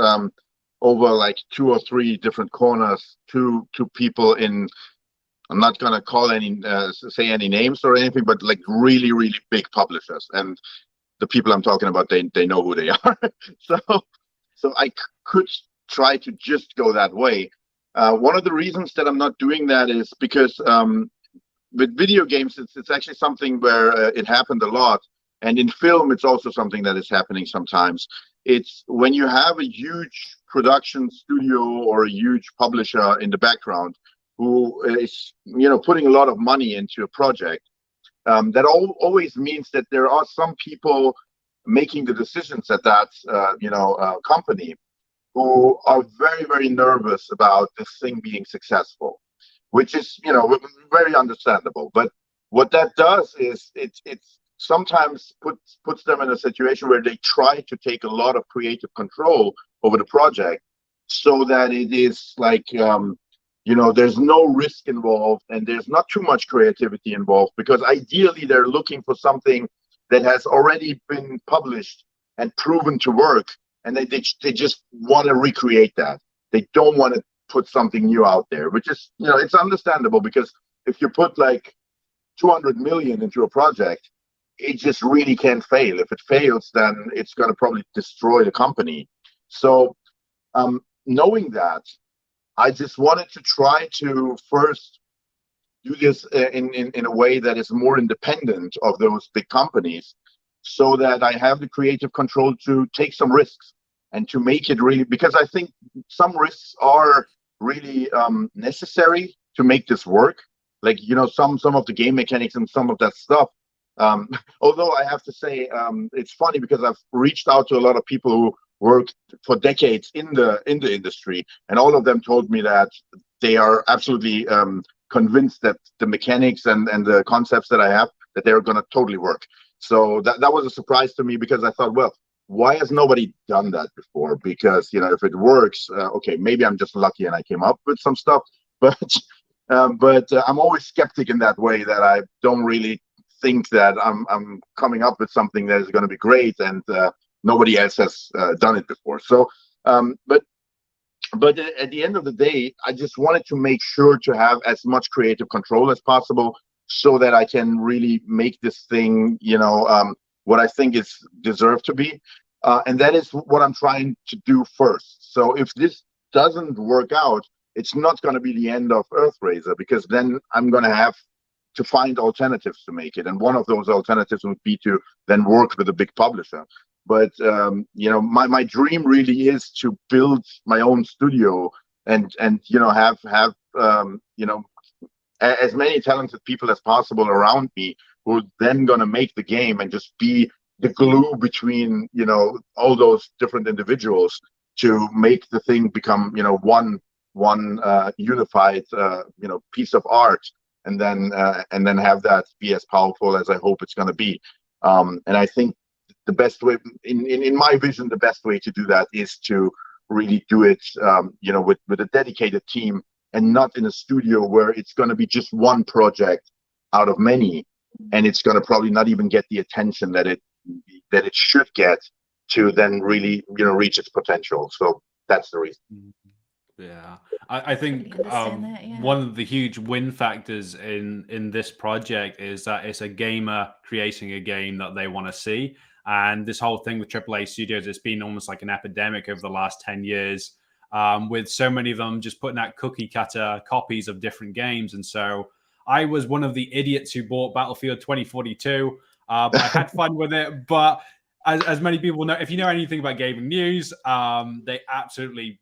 over like 2 or 3 different corners to people in, I'm not gonna call say any names or anything, but like really, really big publishers. And the people I'm talking about, they know who they are. So I could try to just go that way. One of the reasons that I'm not doing that is because with video games, it's actually something where it happened a lot. And in film, it's also something that is happening sometimes. It's when you have a huge production studio or a huge publisher in the background who is, putting a lot of money into a project, that always means that there are some people making the decisions at that, company, who are very, very nervous about this thing being successful, which is, very understandable. But what that does is it's sometimes puts them in a situation where they try to take a lot of creative control over the project, so that it is like, there's no risk involved and there's not too much creativity involved, because ideally they're looking for something that has already been published and proven to work, and they just want to recreate that. They don't want to put something new out there, which is, it's understandable, because if you put like 200 million into a project, it just really can't fail. If it fails, then it's going to probably destroy the company. So knowing that, I just wanted to try to first do this in a way that is more independent of those big companies, so that I have the creative control to take some risks and to make it really, because I think some risks are really necessary to make this work. Like, some of the game mechanics and some of that stuff. Although I have to say, it's funny, because I've reached out to a lot of people who worked for decades in the industry, and all of them told me that they are absolutely convinced that the mechanics and the concepts that I have, that they're going to totally work. So that was a surprise to me, because I thought, well, why has nobody done that before? Because, if it works, okay, maybe I'm just lucky and I came up with some stuff, but I'm always skeptic in that way, that I don't really think that I'm coming up with something that is going to be great, and nobody else has done it before. So, but at the end of the day, I just wanted to make sure to have as much creative control as possible, so that I can really make this thing, what I think is deserved to be. And that is what I'm trying to do first. So if this doesn't work out, it's not going to be the end of Earthraiser, because then I'm going to have to find alternatives to make it. And one of those alternatives would be to then work with a big publisher. But my dream really is to build my own studio and have as many talented people as possible around me, who are then gonna make the game and just be the glue between all those different individuals to make the thing become one unified piece of art, and then have that be as powerful as I hope it's gonna be. And I think the best way, in my vision, the best way to do that is to really do it, with a dedicated team, and not in a studio where it's going to be just one project out of many, and it's going to probably not even get the attention that it should get to then really, reach its potential. So that's the reason. Yeah, I think one of the huge win factors in this project is that it's a gamer creating a game that they want to see. And this whole thing with AAA studios, it's been almost like an epidemic over the last 10 years, with so many of them just putting out cookie cutter copies of different games. And so I was one of the idiots who bought Battlefield 2042, but I had fun with it. But as many people know, if you know anything about gaming news, they absolutely,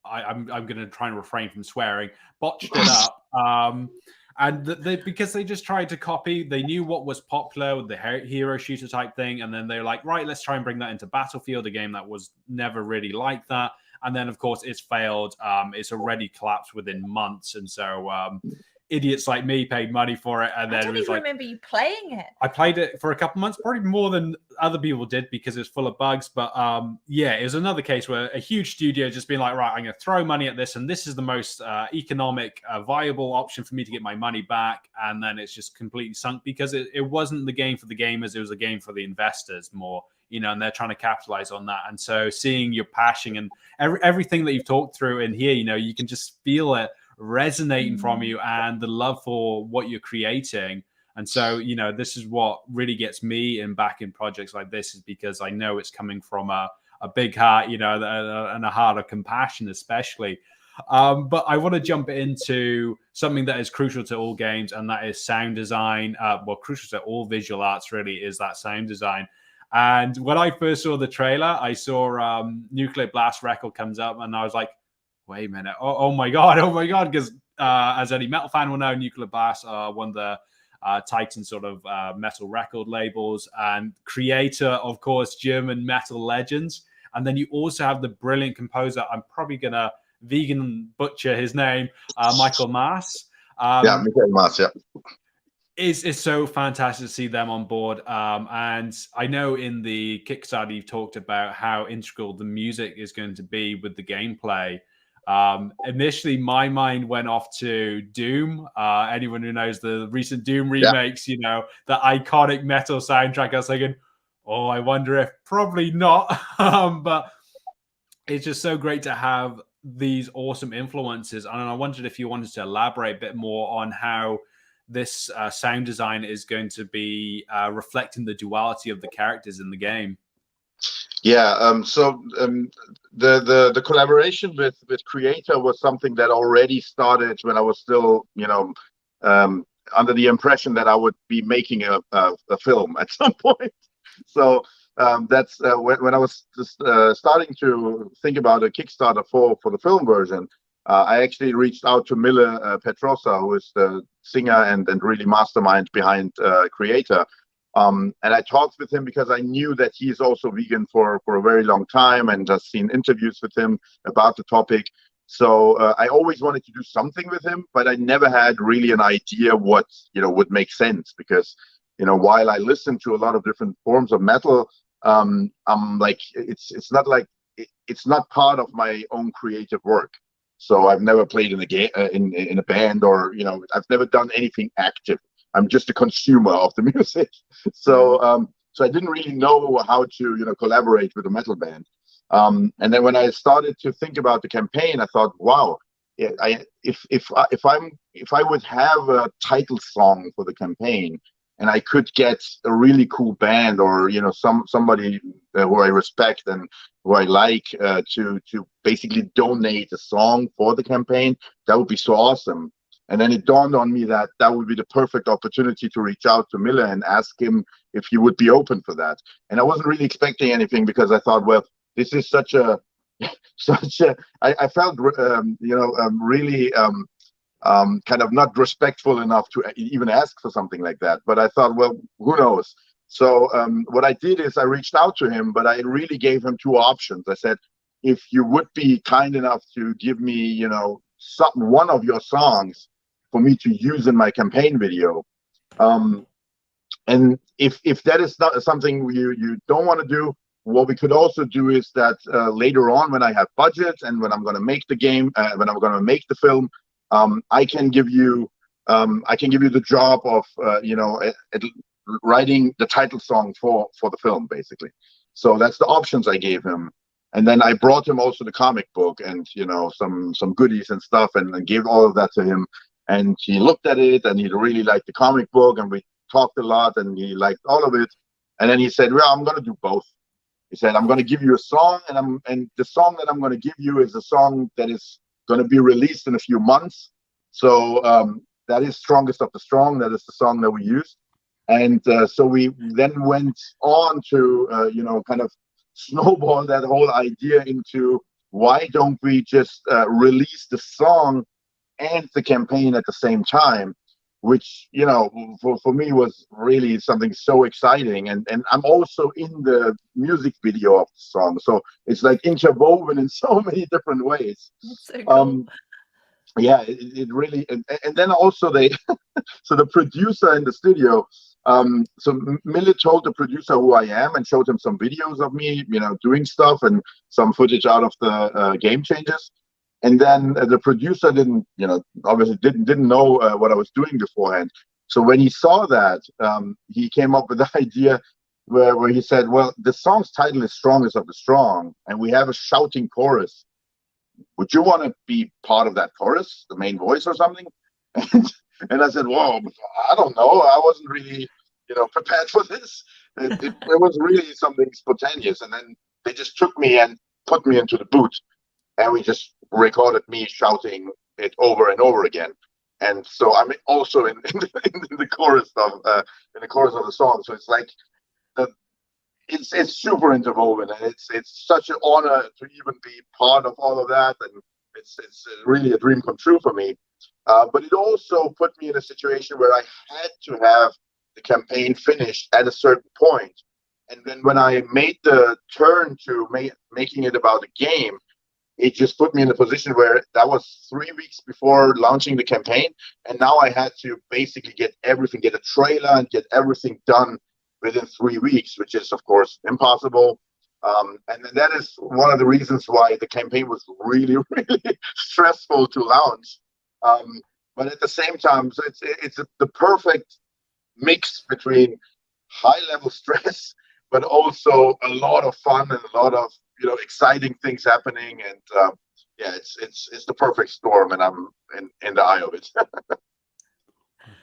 I'm going to try and refrain from swearing, botched it up. And because they just tried to copy, they knew what was popular with the hero shooter type thing. And then they're like, right, let's try and bring that into Battlefield, a game that was never really like that. And then, of course, it's failed. It's already collapsed within months. And so idiots like me paid money for it. And then I don't even remember you playing it. I played it for a couple months, probably more than other people did, because it's full of bugs. But yeah, it was another case where a huge studio just being like, right, I'm going to throw money at this, and this is the most economic, viable option for me to get my money back. And then it's just completely sunk, because it wasn't the game for the gamers, it was a game for the investors more, and they're trying to capitalize on that. And so seeing your passion and everything that you've talked through in here, you can just feel it resonating from you, and the love for what you're creating. And so this is what really gets me back in projects like this, is because I know it's coming from a big heart, and a heart of compassion especially. But I want to jump into something that is crucial to all games, and that is sound design. Crucial to all visual arts really is that sound design. And when I first saw the trailer, I saw Nuclear Blast record comes up, and I was like, wait a minute. Oh my God. Because as any metal fan will know, Nuclear Blast are one of the Titan sort of metal record labels, and creator, of course, German metal legends. And then you also have the brilliant composer, I'm probably going to vegan butcher his name, Michael Maas. Michael Maas, yeah. It's so fantastic to see them on board. And I know in the Kickstarter, you've talked about how integral the music is going to be with the gameplay. Initially, my mind went off to Doom. Anyone who knows the recent Doom remakes, the iconic metal soundtrack, I was thinking, I wonder if probably not. But it's just so great to have these awesome influences. And I wondered if you wanted to elaborate a bit more on how this sound design is going to be reflecting the duality of the characters in the game. Yeah, the collaboration with Creator was something that already started when I was still, under the impression that I would be making a film at some point. So that's when I was just, starting to think about a Kickstarter for the film version. I actually reached out to Mille Petrosa, who is the singer and really mastermind behind Creator. And I talked with him because I knew that he's also vegan for a very long time and just seen interviews with him about the topic. So I always wanted to do something with him, but I never had really an idea what, would make sense, because, while I listen to a lot of different forms of metal, I'm like, it's not part of my own creative work. So I've never played in a game, in a band, or, I've never done anything active. I'm just a consumer of the music. So I didn't really know how to, collaborate with a metal band. And then when I started to think about the campaign, I thought, wow, if I would have a title song for the campaign, and I could get a really cool band, or somebody who I respect and who I like to basically donate a song for the campaign, that would be so awesome. And then it dawned on me that would be the perfect opportunity to reach out to Mille and ask him if he would be open for that. And I wasn't really expecting anything, because I thought, well, this is I felt really kind of not respectful enough to even ask for something like that. But I thought, well, who knows? So what I did is I reached out to him, but I really gave him two options. I said, if you would be kind enough to give me, one of your songs for me to use in my campaign video, and if that is not something you don't want to do, what we could also do is that later on, when I have budget and when I'm going to make the game, when I'm going to make the film, I can give you the job of writing the title song for the film, basically. So that's the options I gave him. And then I brought him also the comic book and some goodies and stuff, and gave all of that to him. And he looked at it, and he really liked the comic book, and we talked a lot, and he liked all of it. And then he said, well, I'm going to do both. He said, I'm going to give you a song, and the song that I'm going to give you is a song that is going to be released in a few months. So that is Strongest of the Strong. That is the song that we used. And so we then went on to, kind of snowball that whole idea into, why don't we just release the song and the campaign at the same time, which, for me was really something so exciting. And I'm also in the music video of the song. So it's like interwoven in so many different ways. That's so cool. Yeah, it really, and then also so the producer in the studio, so Mille told the producer who I am and showed him some videos of me, doing stuff, and some footage out of the game changes. And then the producer obviously didn't know what I was doing beforehand. So when he saw that, he came up with the idea where he said, well, the song's title is Strongest of the Strong, and we have a shouting chorus. Would you want to be part of that chorus, the main voice or something? And I said, whoa, I don't know. I wasn't really, prepared for this. It was really something spontaneous. And then they just took me and put me into the booth, and we just recorded me shouting it over and over again. And so I'm also in the chorus of the song. So it's like it's super interwoven, and it's such an honor to even be part of all of that, and it's really a dream come true for me. But it also put me in a situation where I had to have the campaign finished at a certain point. And then when I made the turn to making it about a game, it just put me in a position where that was 3 weeks before launching the campaign. And now I had to basically get a trailer and get everything done within 3 weeks, which is, of course, impossible. And then that is one of the reasons why the campaign was really, really stressful to launch. But at the same time, so it's the perfect mix between high-level stress, but also a lot of fun and a lot of exciting things happening. And yeah, it's the perfect storm, and I'm in the eye of it.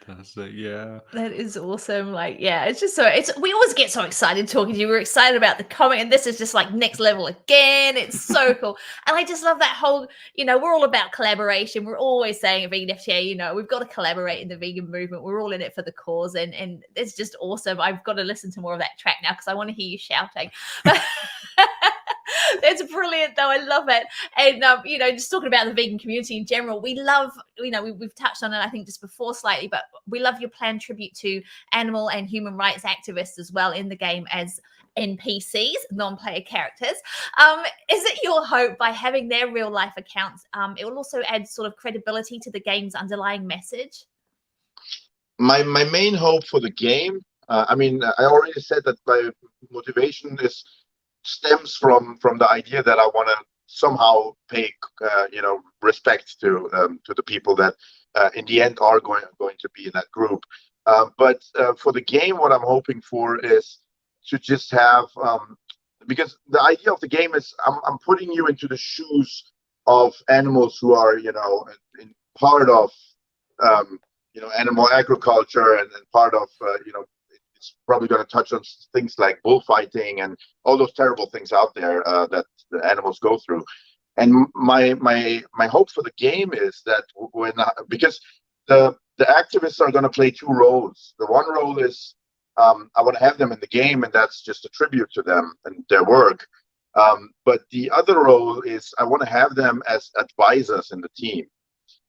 Fantastic, yeah. That is awesome. Like, yeah, it's just so we always get so excited talking to you. We're excited about the comic, and this is just like next level again. It's so cool. And I just love that whole, we're all about collaboration. We're always saying at Vegan FTA, we've got to collaborate in the vegan movement. We're all in it for the cause, and it's just awesome. I've got to listen to more of that track now because I want to hear you shouting. That's brilliant, though. I love it. And just talking about the vegan community in general, we love, we've touched on it, I think, just before slightly, but we love your planned tribute to animal and human rights activists as well in the game as NPCs, non-player characters. Is it your hope by having their real life accounts, it will also add sort of credibility to the game's underlying message? My main hope for the game, I already said that my motivation stems from the idea that I want to somehow pay respect to the people that in the end are going to be in that group. But for the game, what I'm hoping for is to just have because the idea of the game is I'm putting you into the shoes of animals who are in part of animal agriculture and part of it's probably going to touch on things like bullfighting and all those terrible things out there that the animals go through. And my hope for the game is that because the activists are going to play two roles. The one role is I want to have them in the game, and that's just a tribute to them and their work. But the other role is I want to have them as advisors in the team,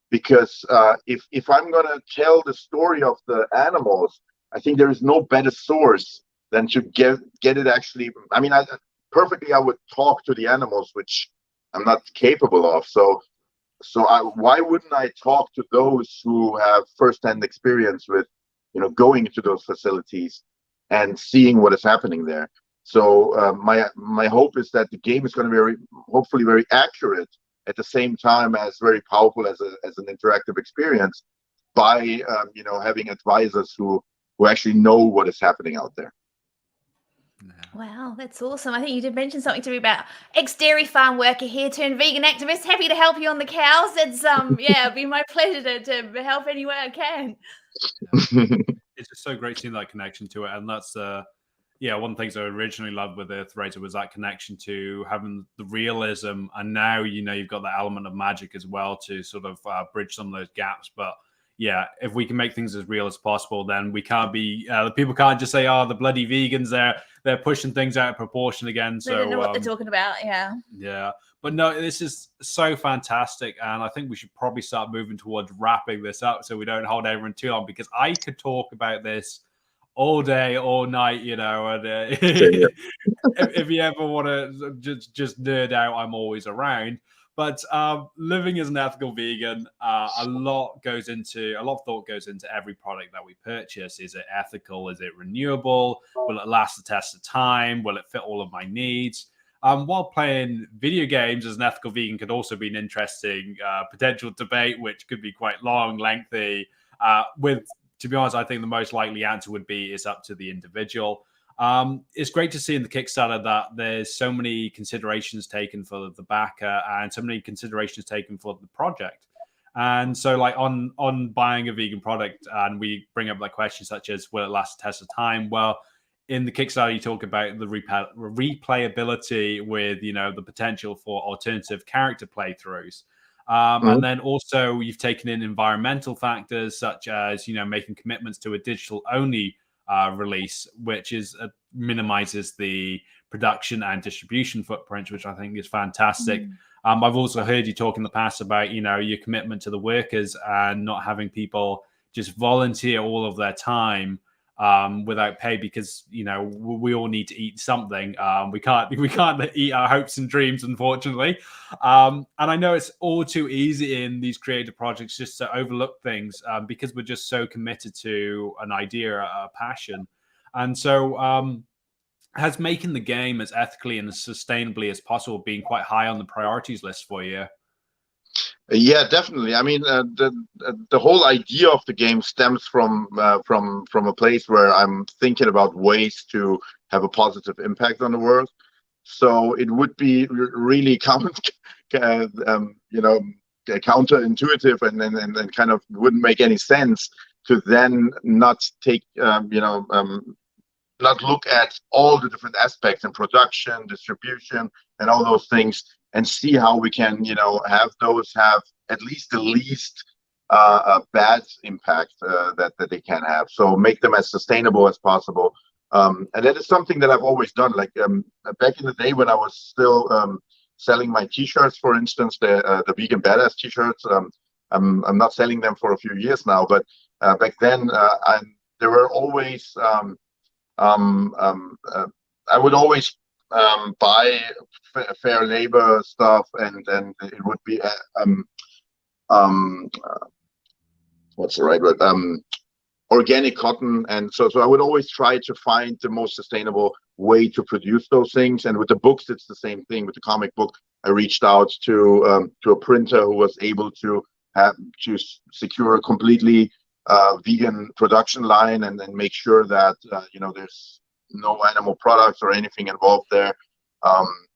because if I'm going to tell the story of the animals, I think there is no better source than to get it actually. I would talk to the animals, which I'm not capable of. So why wouldn't I talk to those who have firsthand experience with, going to those facilities and seeing what is happening there? So my hope is that the game is going to be hopefully very accurate at the same time as very powerful as an interactive experience by having advisors who actually know what is happening out there. Wow, that's awesome. I think you did mention something to me about ex-dairy farm worker here turned vegan activist. Happy to help you on the cows. It's it'd be my pleasure to help any way I can. It's just so great seeing that connection to it, and that's one of the things I originally loved with Earthrazer was that connection to having the realism, and now you've got that element of magic as well to sort of bridge some of those gaps. But yeah, if we can make things as real as possible, then we can't be the people can't just say, "Oh, the bloody vegans, they're pushing things out of proportion again." They don't know what they're talking about. Yeah. But no, this is so fantastic, and I think we should probably start moving towards wrapping this up so we don't hold everyone too long, because I could talk about this all day, all night, and if you ever want to just nerd out, I'm always around. But living as an ethical vegan, a lot of thought goes into every product that we purchase. Is it ethical? Is it renewable? Will it last the test of time? Will it fit all of my needs? While playing video games as an ethical vegan could also be an interesting potential debate, which could be quite long, lengthy. To be honest, I think the most likely answer would be it's up to the individual. It's great to see in the Kickstarter that there's so many considerations taken for the backer and so many considerations taken for the project. And so like on buying a vegan product, and we bring up like questions such as, will it last the test of time? Well, in the Kickstarter, you talk about the replayability with, the potential for alternative character playthroughs. And then also you've taken in environmental factors such as, making commitments to a digital only release, which minimizes the production and distribution footprint, which I think is fantastic. I've also heard you talk in the past about, your commitment to the workers and not having people just volunteer all of their time without pay, because we all need to eat something. We can't eat our hopes and dreams, unfortunately. And I know it's all too easy in these creative projects just to overlook things because we're just so committed to an idea, a passion. And so has making the game as ethically and as sustainably as possible been quite high on the priorities list for you? Yeah, definitely. I mean, the whole idea of the game stems from a place where I'm thinking about ways to have a positive impact on the world. So it would be really counterintuitive and kind of wouldn't make any sense to then not take not look at all the different aspects in production, distribution, and all those things, and see how we can have those have at least the least bad impact that they can have. So make them as sustainable as possible. And that is something that I've always done. Like back in the day when I was still selling my T-shirts, for instance, the Vegan Badass T-shirts. I'm not selling them for a few years now, but back then there were always I would always buy fair labor stuff, and it would be what's the right word? Organic cotton, and so I would always try to find the most sustainable way to produce those things. And with the books, it's the same thing. With the comic book, I reached out to a printer who was able to secure a completely vegan production line, and then make sure that there's no animal products or anything involved there.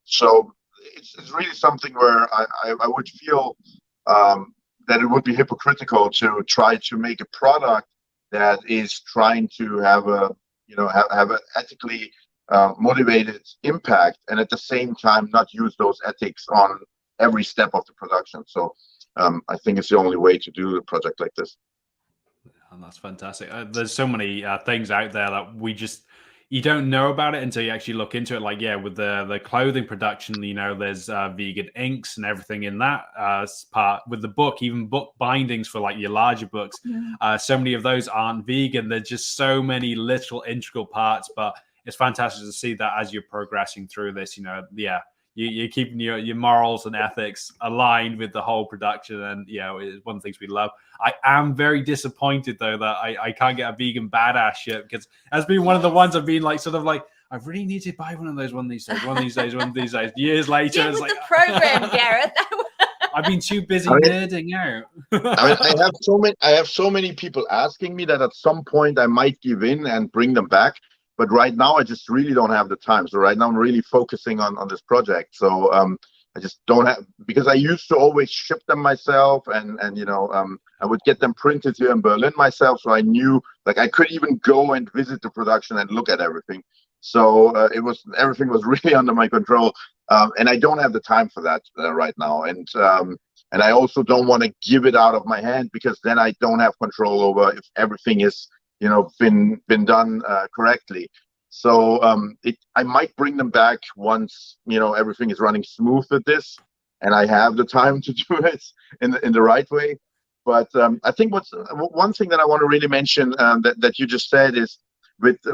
So it's really something where I would feel that it would be hypocritical to try to make a product that is trying to have a have an ethically motivated impact, and at the same time not use those ethics on every step of the production. So I think it's the only way to do a project like this. And that's fantastic. There's so many things out there that you don't know about it until you actually look into it. Like, with the clothing production, there's vegan inks and everything in that part. With the book, even book bindings for like your larger books, so many of those aren't vegan. There's just so many little integral parts, but it's fantastic to see that as you're progressing through this, you're keeping your morals and ethics aligned with the whole production. And, it's one of the things we love. I am very disappointed, though, that I can't get a Vegan Badass shirt, because that's been one of the ones I've been like, sort of like, I really need to buy one of those one of these days. Years later, Get it's with like, the program, Gareth. I've been too busy nerding out. I have so many people asking me that at some point I might give in and bring them back. But right now, I just really don't have the time. So right now, I'm really focusing on this project. So I just don't have, because I used to always ship them myself, and I would get them printed here in Berlin myself. So I knew, like, I could even go and visit the production and look at everything. So everything was really under my control, and I don't have the time for that right now. And I also don't want to give it out of my hand, because then I don't have control over if everything is been done correctly. So I might bring them back once everything is running smooth with this, and I have the time to do it in the right way. But I think one thing that I want to really mention that you just said is,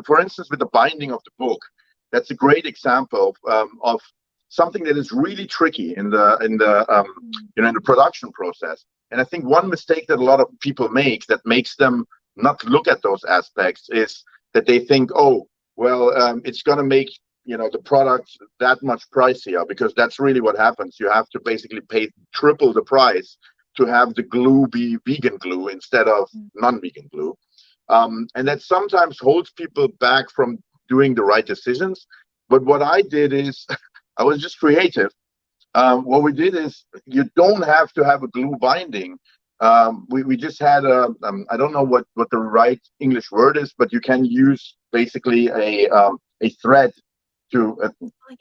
for instance, with the binding of the book, that's a great example of something that is really tricky in the production process. And I think one mistake that a lot of people make that makes them not look at those aspects is that they think, oh, well, it's going to make the product that much pricier, because that's really what happens. You have to basically pay triple the price to have the glue be vegan glue instead of non-vegan glue, and that sometimes holds people back from doing the right decisions. But what I did is I was just creative. What we did is, you don't have to have a glue binding. We just had I don't know what the right English word is, but you can use basically a thread to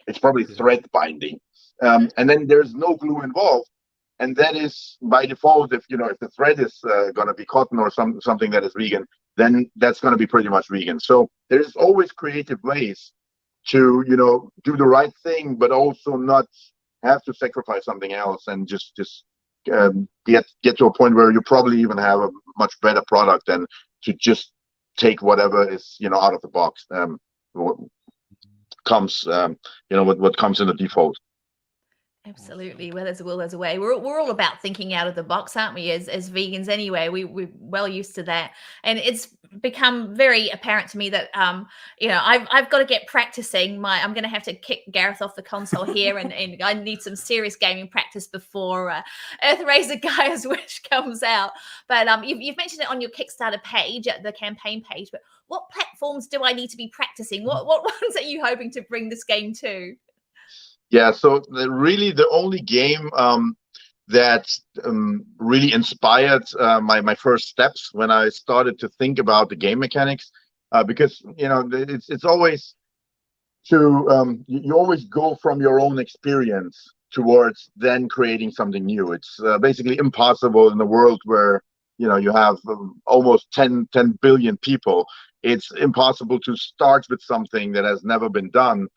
it's probably thread binding, and then there's no glue involved, and that is by default. If if the thread is going to be cotton or something that is vegan, then that's going to be pretty much vegan. So there's always creative ways to do the right thing, but also not have to sacrifice something else, and just get to a point where you probably even have a much better product than to just take whatever is out of the box. What comes what comes in the default. Absolutely. Where there's a will, there's a way. We're all about thinking out of the box, aren't we? As vegans, anyway, we're well used to that, and it's become very apparent to me that I've got to get practicing. I'm going to have to kick Gareth off the console here, and I need some serious gaming practice before Earthraiser Gaia's Wish comes out. But you've mentioned it on your Kickstarter page, the campaign page. But what platforms do I need to be practicing? What ones are you hoping to bring this game to? Yeah, so really the only game that really inspired my first steps when I started to think about the game mechanics, because it's always you always go from your own experience towards then creating something new. It's basically impossible in a world where you have almost 10 billion people. It's impossible to start with something that has never been done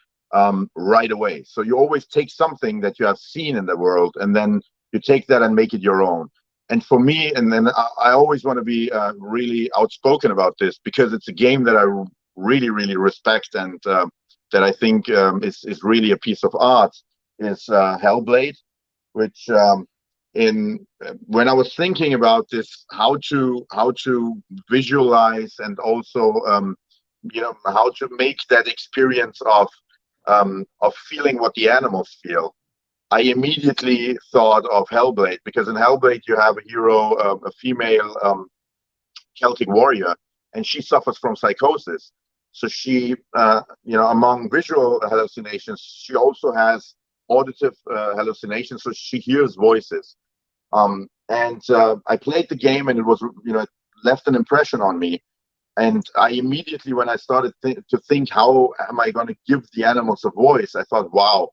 right away. So you always take something that you have seen in the world, and then you take that and make it your own. And for me, and then I always want to be really outspoken about this, because it's a game that I really, really respect, and that I think is really a piece of art, is Hellblade, which when I was thinking about this, how to visualize, and also how to make that experience of feeling what the animals feel, I immediately thought of Hellblade, because in Hellblade you have a hero, a female Celtic warrior, and she suffers from psychosis. So she, among visual hallucinations, she also has auditive hallucinations. So she hears voices. And I played the game, and it was, it left an impression on me. And I immediately, when I started to think, how am I going to give the animals a voice, I thought, wow,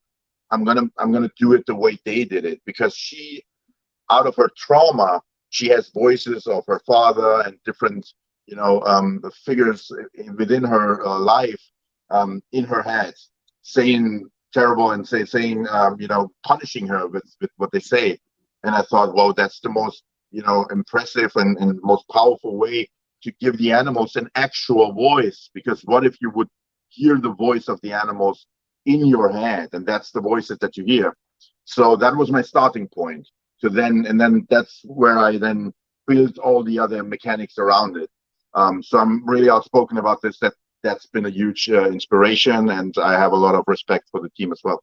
I'm gonna do it the way they did it, because she, out of her trauma, she has voices of her father and different figures within her life, in her head, saying terrible and saying punishing her with what they say. And I thought, well, that's the most impressive and most powerful way to give the animals an actual voice, because what if you would hear the voice of the animals in your head, and that's the voices that you hear. So that was my starting point. And then that's where I then built all the other mechanics around it. So I'm really outspoken about this. That's been a huge inspiration, and I have a lot of respect for the team as well.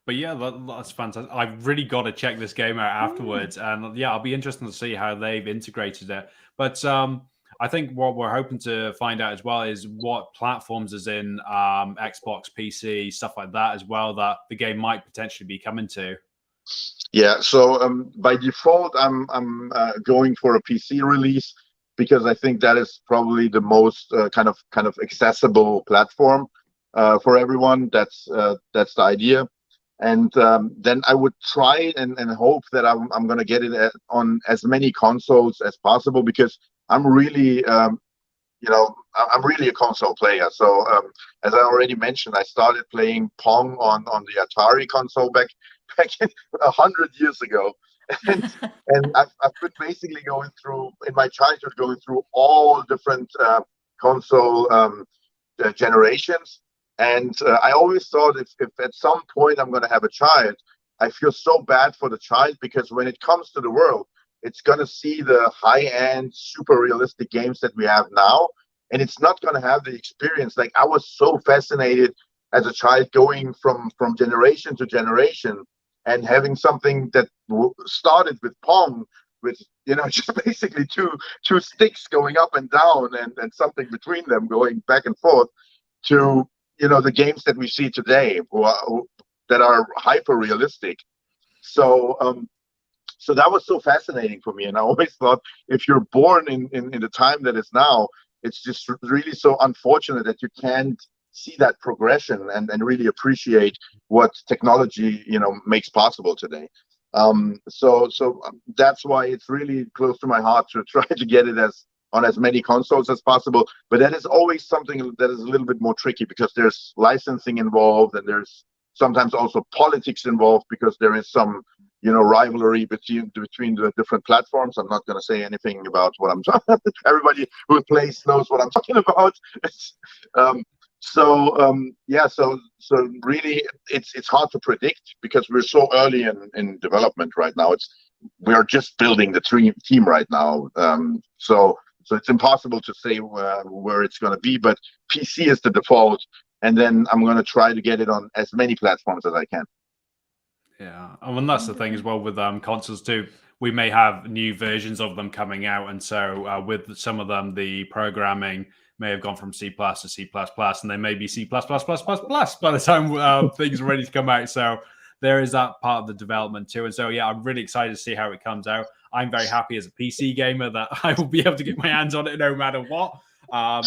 But yeah, that's fantastic. I've really got to check this game out afterwards, and yeah, I'll be interested to see how they've integrated it. But I think what we're hoping to find out as well is what platforms is in Xbox, PC, stuff like that as well, that the game might potentially be coming to. Yeah, so by default, I'm going for a PC release, because I think that is probably the most kind of accessible platform for everyone. That's the idea. And then I would try and hope that I'm going to get it on as many consoles as possible, because I'm really, I'm really a console player. So as I already mentioned, I started playing Pong on the Atari console back 100 years ago, and I've been basically going through, in my childhood, going through all different console generations. And I always thought, if at some point I'm going to have a child, I feel so bad for the child, because when it comes to the world, it's going to see the high-end, super realistic games that we have now, and it's not going to have the experience. Like, I was so fascinated as a child, going from generation to generation, and having something that started with Pong, with just basically two sticks going up and down, and something between them going back and forth, to the games that we see today, that are hyper realistic. So that was so fascinating for me, and I always thought, if you're born in the time that is now, it's just really so unfortunate that you can't see that progression and really appreciate what technology makes possible today. So that's why it's really close to my heart to try to get it on as many consoles as possible. But that is always something that is a little bit more tricky, because there's licensing involved, and there's sometimes also politics involved, because there is some rivalry between the different platforms. I'm not going to say anything about what I'm talking. Everybody who plays knows what I'm talking about. So really, it's hard to predict, because we're so early in development right now. We are just building the team right now. So it's impossible to say where it's going to be, but PC is the default, and then I'm going to try to get it on as many platforms as I can. Yeah, and that's the thing as well with consoles too. We may have new versions of them coming out, and so with some of them, the programming may have gone from C+ to C++, and they may be C+++++ by the time things are ready to come out. So there is that part of the development too. And so, yeah, I'm really excited to see how it comes out. I'm very happy as a PC gamer that I will be able to get my hands on it no matter what. I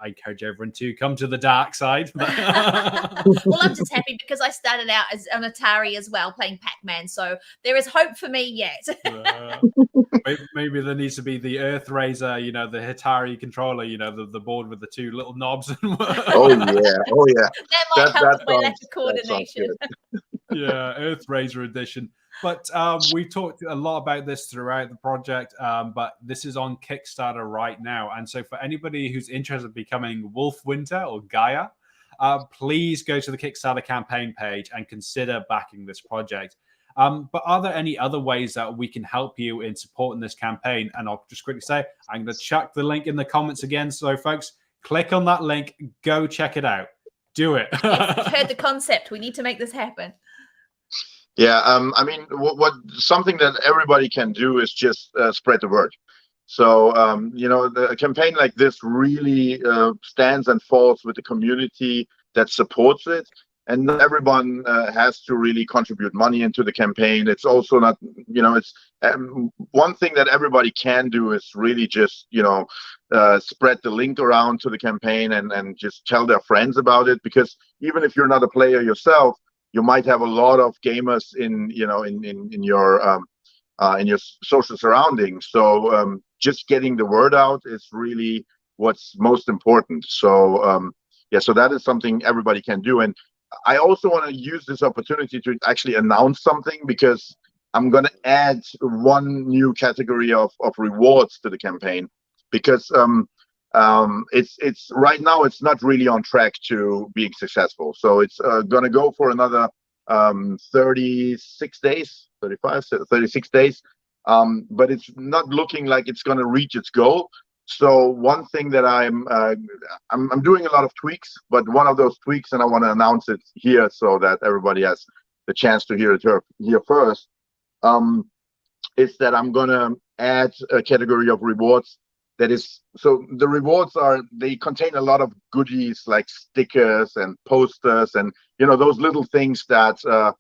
encourage everyone to come to the dark side. Well, I'm just happy because I started out as an Atari as well, playing Pac-Man. So there is hope for me yet. Maybe there needs to be the Earthraiser, the Atari controller, the board with the two little knobs. Oh yeah. That might help with my lack of coordination. Yeah, Earthraiser edition. But we've talked a lot about this throughout the project, but this is on Kickstarter right now. And so for anybody who's interested in becoming Wolf Winter or Gaia, please go to the Kickstarter campaign page and consider backing this project. But are there any other ways that we can help you in supporting this campaign? And I'll just quickly say, I'm going to chuck the link in the comments again. So folks, click on that link, go check it out. Do it. Yes, we've heard the concept. We need to make this happen. Yeah, I mean, what something that everybody can do is just spread the word. So, the campaign like this really stands and falls with the community that supports it. And not everyone has to really contribute money into the campaign. It's also not, it's one thing that everybody can do is really just, spread the link around to the campaign and just tell their friends about it. Because even if you're not a player yourself, you might have a lot of gamers in your social surroundings. So just getting the word out is really what's most important. So so that is something everybody can do. And I also want to use this opportunity to actually announce something, because I'm going to add one new category of rewards to the campaign, because it's right now it's not really on track to being successful. So it's going to go for another 36 days, but it's not looking like it's going to reach its goal. So one thing that I'm doing a lot of tweaks, but one of those tweaks, and I want to announce it here so that everybody has the chance to hear it here first, is that I'm going to add a category of rewards that is, so the rewards they contain a lot of goodies like stickers and posters and those little things that are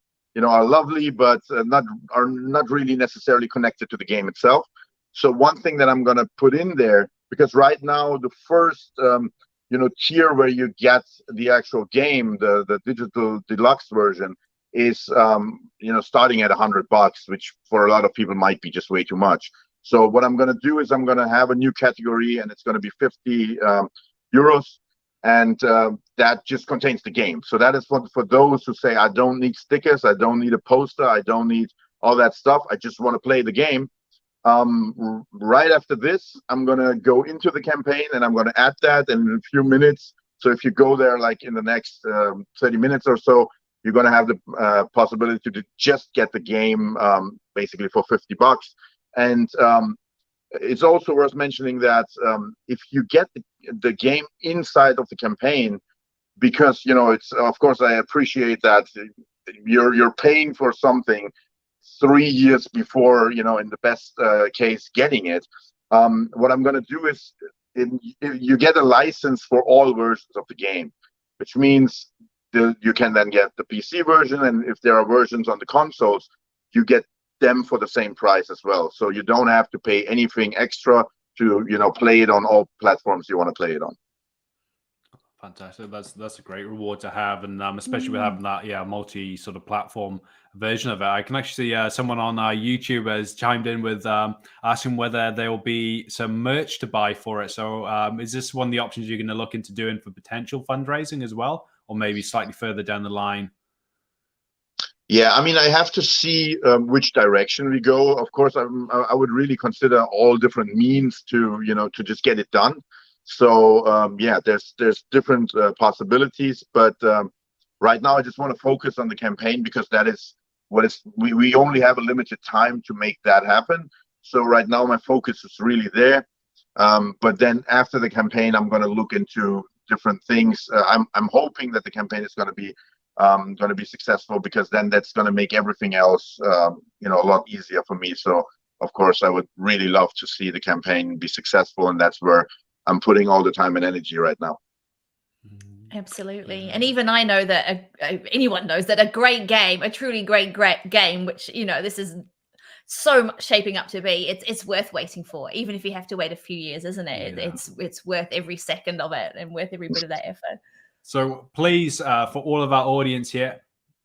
lovely, but are not really necessarily connected to the game itself. So one thing that I'm going to put in there, because right now the first tier where you get the actual game, the digital deluxe version, is starting at $100, which for a lot of people might be just way too much. So what I'm going to do is I'm going to have a new category, and it's going to be 50 euros, and that just contains the game. So that is for those who say, I don't need stickers, I don't need a poster, I don't need all that stuff, I just want to play the game. Right after this, I'm going to go into the campaign, and I'm going to add that in a few minutes. So if you go there like in the next 30 minutes or so, you're going to have the possibility to just get the game basically for $50. And it's also worth mentioning that if you get the game inside of the campaign, because it's, of course, I appreciate that you're paying for something 3 years before, in the best case, getting it. What I'm going to do is you get a license for all versions of the game, which means you can then get the PC version, and if there are versions on the consoles, you get them for the same price as well. So you don't have to pay anything extra to play it on all platforms you want to play it on. Fantastic. That's a great reward to have, and especially with having that multi sort of platform version of it. I can actually see someone on our YouTube has chimed in with asking whether there will be some merch to buy for it. So is this one of the options you're going to look into doing for potential fundraising as well, or maybe slightly further down the line? Yeah, I mean, I have to see which direction we go. Of course, I would really consider all different means to just get it done. So there's different possibilities, but right now I just want to focus on the campaign, because that is we only have a limited time to make that happen. So right now my focus is really there. But then after the campaign, I'm going to look into different things. I'm hoping that the campaign is going to be successful, because then that's going to make everything else a lot easier for me. So of course I would really love to see the campaign be successful, and that's where I'm putting all the time and energy right now. Absolutely. And even I know that anyone knows that a great game, a truly great game, which, you know, this is so much shaping up to be, it's worth waiting for, even if you have to wait a few years, isn't it? Yeah. It's worth every second of it and worth every bit of that effort. So please, for all of our audience here,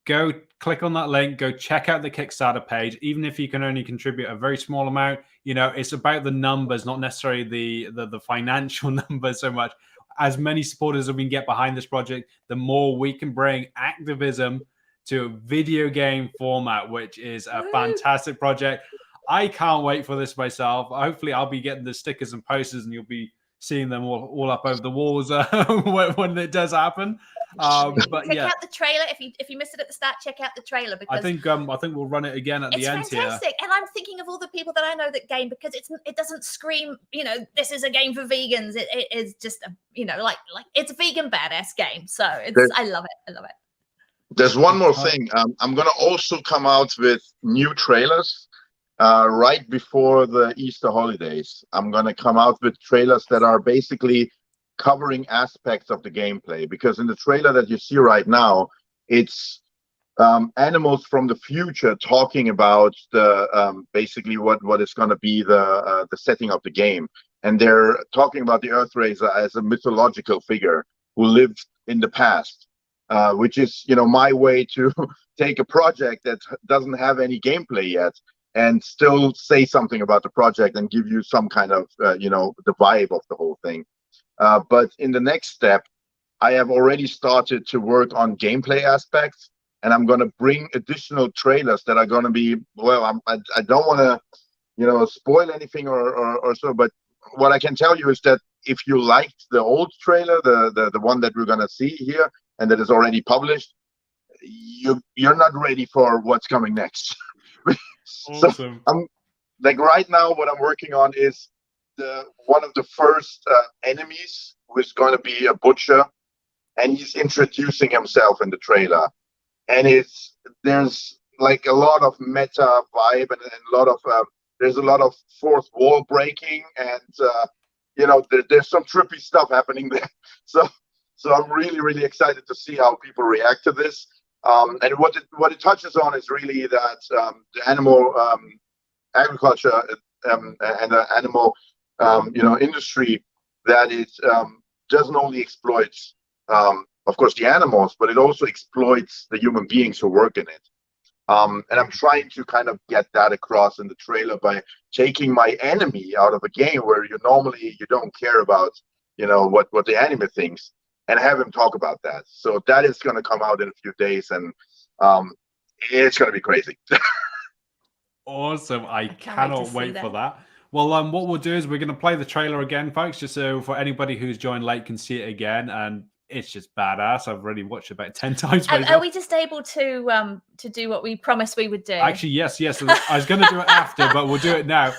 go click on that link, go check out the Kickstarter page. Even if you can only contribute a very small amount, you know, it's about the numbers, not necessarily the financial numbers so much. As many supporters as we can get behind this project, the more we can bring activism to a video game format, which is a fantastic project. I can't wait for this myself. Hopefully I'll be getting the stickers and posters and you'll be seeing them all up over the walls when it does happen. But check yeah, out the trailer. If you missed it at the start, check out the trailer, because I think we'll run it again at the end here. It's fantastic. And I'm thinking of all the people that I know that game, because it doesn't scream, you know, this is a game for vegans. It is just a, you know, like it's a vegan badass game. So I love it. There's one more thing. I'm gonna also come out with new trailers right before the Easter holidays. I'm gonna come out with trailers that are basically covering aspects of the gameplay, because in the trailer that you see right now, it's animals from the future talking about the basically what is going to be the setting of the game, and they're talking about the Earthraiser as a mythological figure who lived in the past, which is, you know, my way to take a project that doesn't have any gameplay yet and still say something about the project and give you some kind of you know, the vibe of the whole thing. But in the next step, I have already started to work on gameplay aspects, and I'm going to bring additional trailers that are going to be, well, I don't want to, you know, spoil anything or so, but what I can tell you is that if you liked the old trailer, the one that we're going to see here and that is already published, you're not ready for what's coming next. Awesome. So like right now, what I'm working on is one of the first enemies, who is going to be a butcher, and he's introducing himself in the trailer, and there's like a lot of meta vibe and a lot of there's a lot of fourth wall breaking, and you know, there's some trippy stuff happening there. So I'm really excited to see how people react to this. And what it touches on is really that the animal agriculture and the animal you know, industry, that it doesn't only exploit, of course, the animals, but it also exploits the human beings who work in it. And I'm trying to kind of get that across in the trailer by taking my enemy out of a game where you don't care about, you know, what the enemy thinks, and have him talk about that. So that is going to come out in a few days, and it's going to be crazy. Awesome. I cannot wait for that. Well, what we'll do is we're going to play the trailer again, folks, just so for anybody who's joined late can see it again. And it's just badass. I've already watched it about 10 times. Are we just able to do what we promised we would do? Actually, yes. I was going to do it after, but we'll do it now.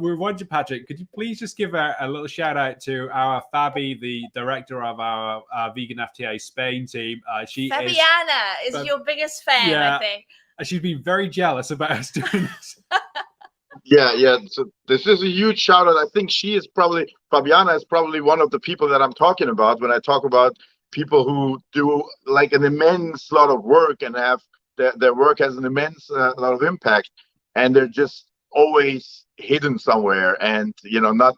We want you, Patrik, could you please just give a little shout out to our Fabi, the director of our Vegan FTA Spain team. Fabiana is your biggest fan, yeah, I think. She's been very jealous about us doing this. Yeah. So this is a huge shout out. I think Fabiana is probably one of the people that I'm talking about when I talk about people who do like an immense lot of work and have their work has an immense lot of impact, and they're just always hidden somewhere, and you know, not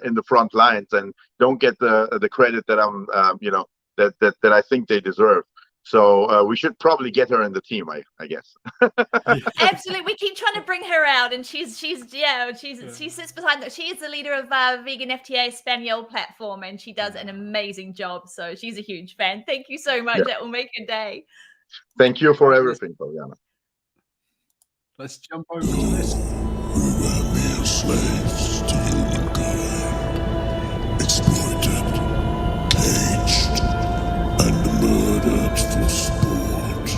in the front lines, and don't get the credit that I'm you know, that I think they deserve. So we should probably get her in the team, I guess. Absolutely, we keep trying to bring her out, and she sits behind that. She is the leader of Vegan FTA Espanol platform, and she does an amazing job. So she's a huge fan. Thank you so much. That will make her day. Thank you for everything, Fabiana. Let's jump over to this. We were mere slaves to humankind, exploited, caged, and murdered for sport.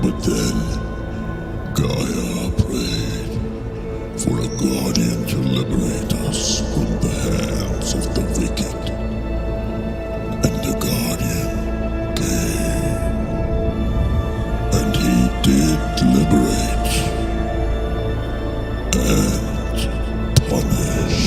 But then Gaia prayed for a guardian to liberate us from the hands of the wicked. And the guardian came, and he did liberate and punish.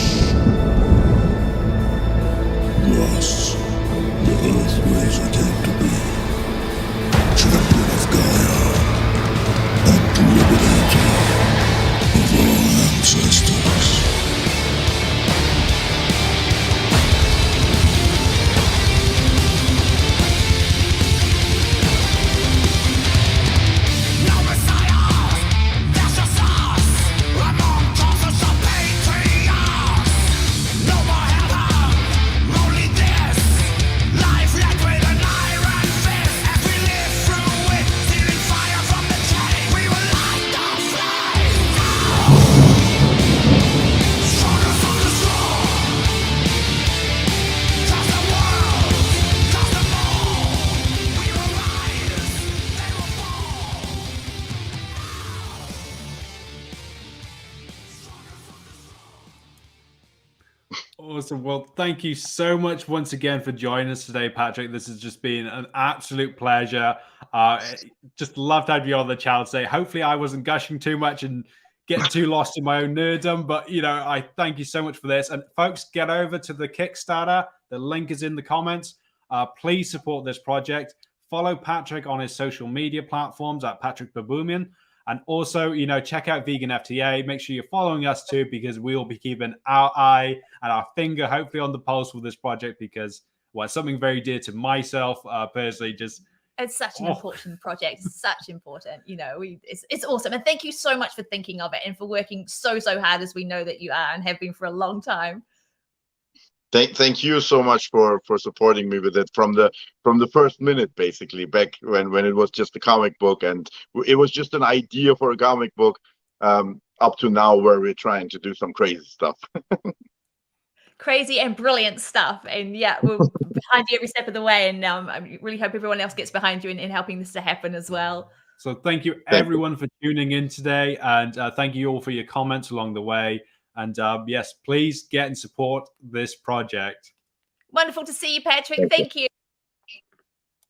Awesome. Well, thank you so much once again for joining us today, Patrik. This has just been an absolute pleasure. Just love to have you on the channel today. Hopefully I wasn't gushing too much and getting too lost in my own nerddom, but I thank you so much for this. And folks, get over to the Kickstarter. The link is in the comments. Please support this project. Follow Patrik on his social media platforms at Patrik Baboumian. And also, check out Vegan FTA. Make sure you're following us too, because we'll be keeping our eye and our finger hopefully on the pulse with this project, because it's something very dear to myself personally. It's such an important project. It's such important. It's awesome. And thank you so much for thinking of it and for working so hard, as we know that you are and have been for a long time. Thank you so much for supporting me with it from the first minute, basically, back when it was just a comic book and it was just an idea for a comic book, up to now where we're trying to do some crazy stuff. Crazy and brilliant stuff. And yeah, we're behind you every step of the way. And I really hope everyone else gets behind you in helping this to happen as well. So thank you everyone for tuning in today. And thank you all for your comments along the way. And yes, please get and support this project. Wonderful to see you, Patrik. Thank you.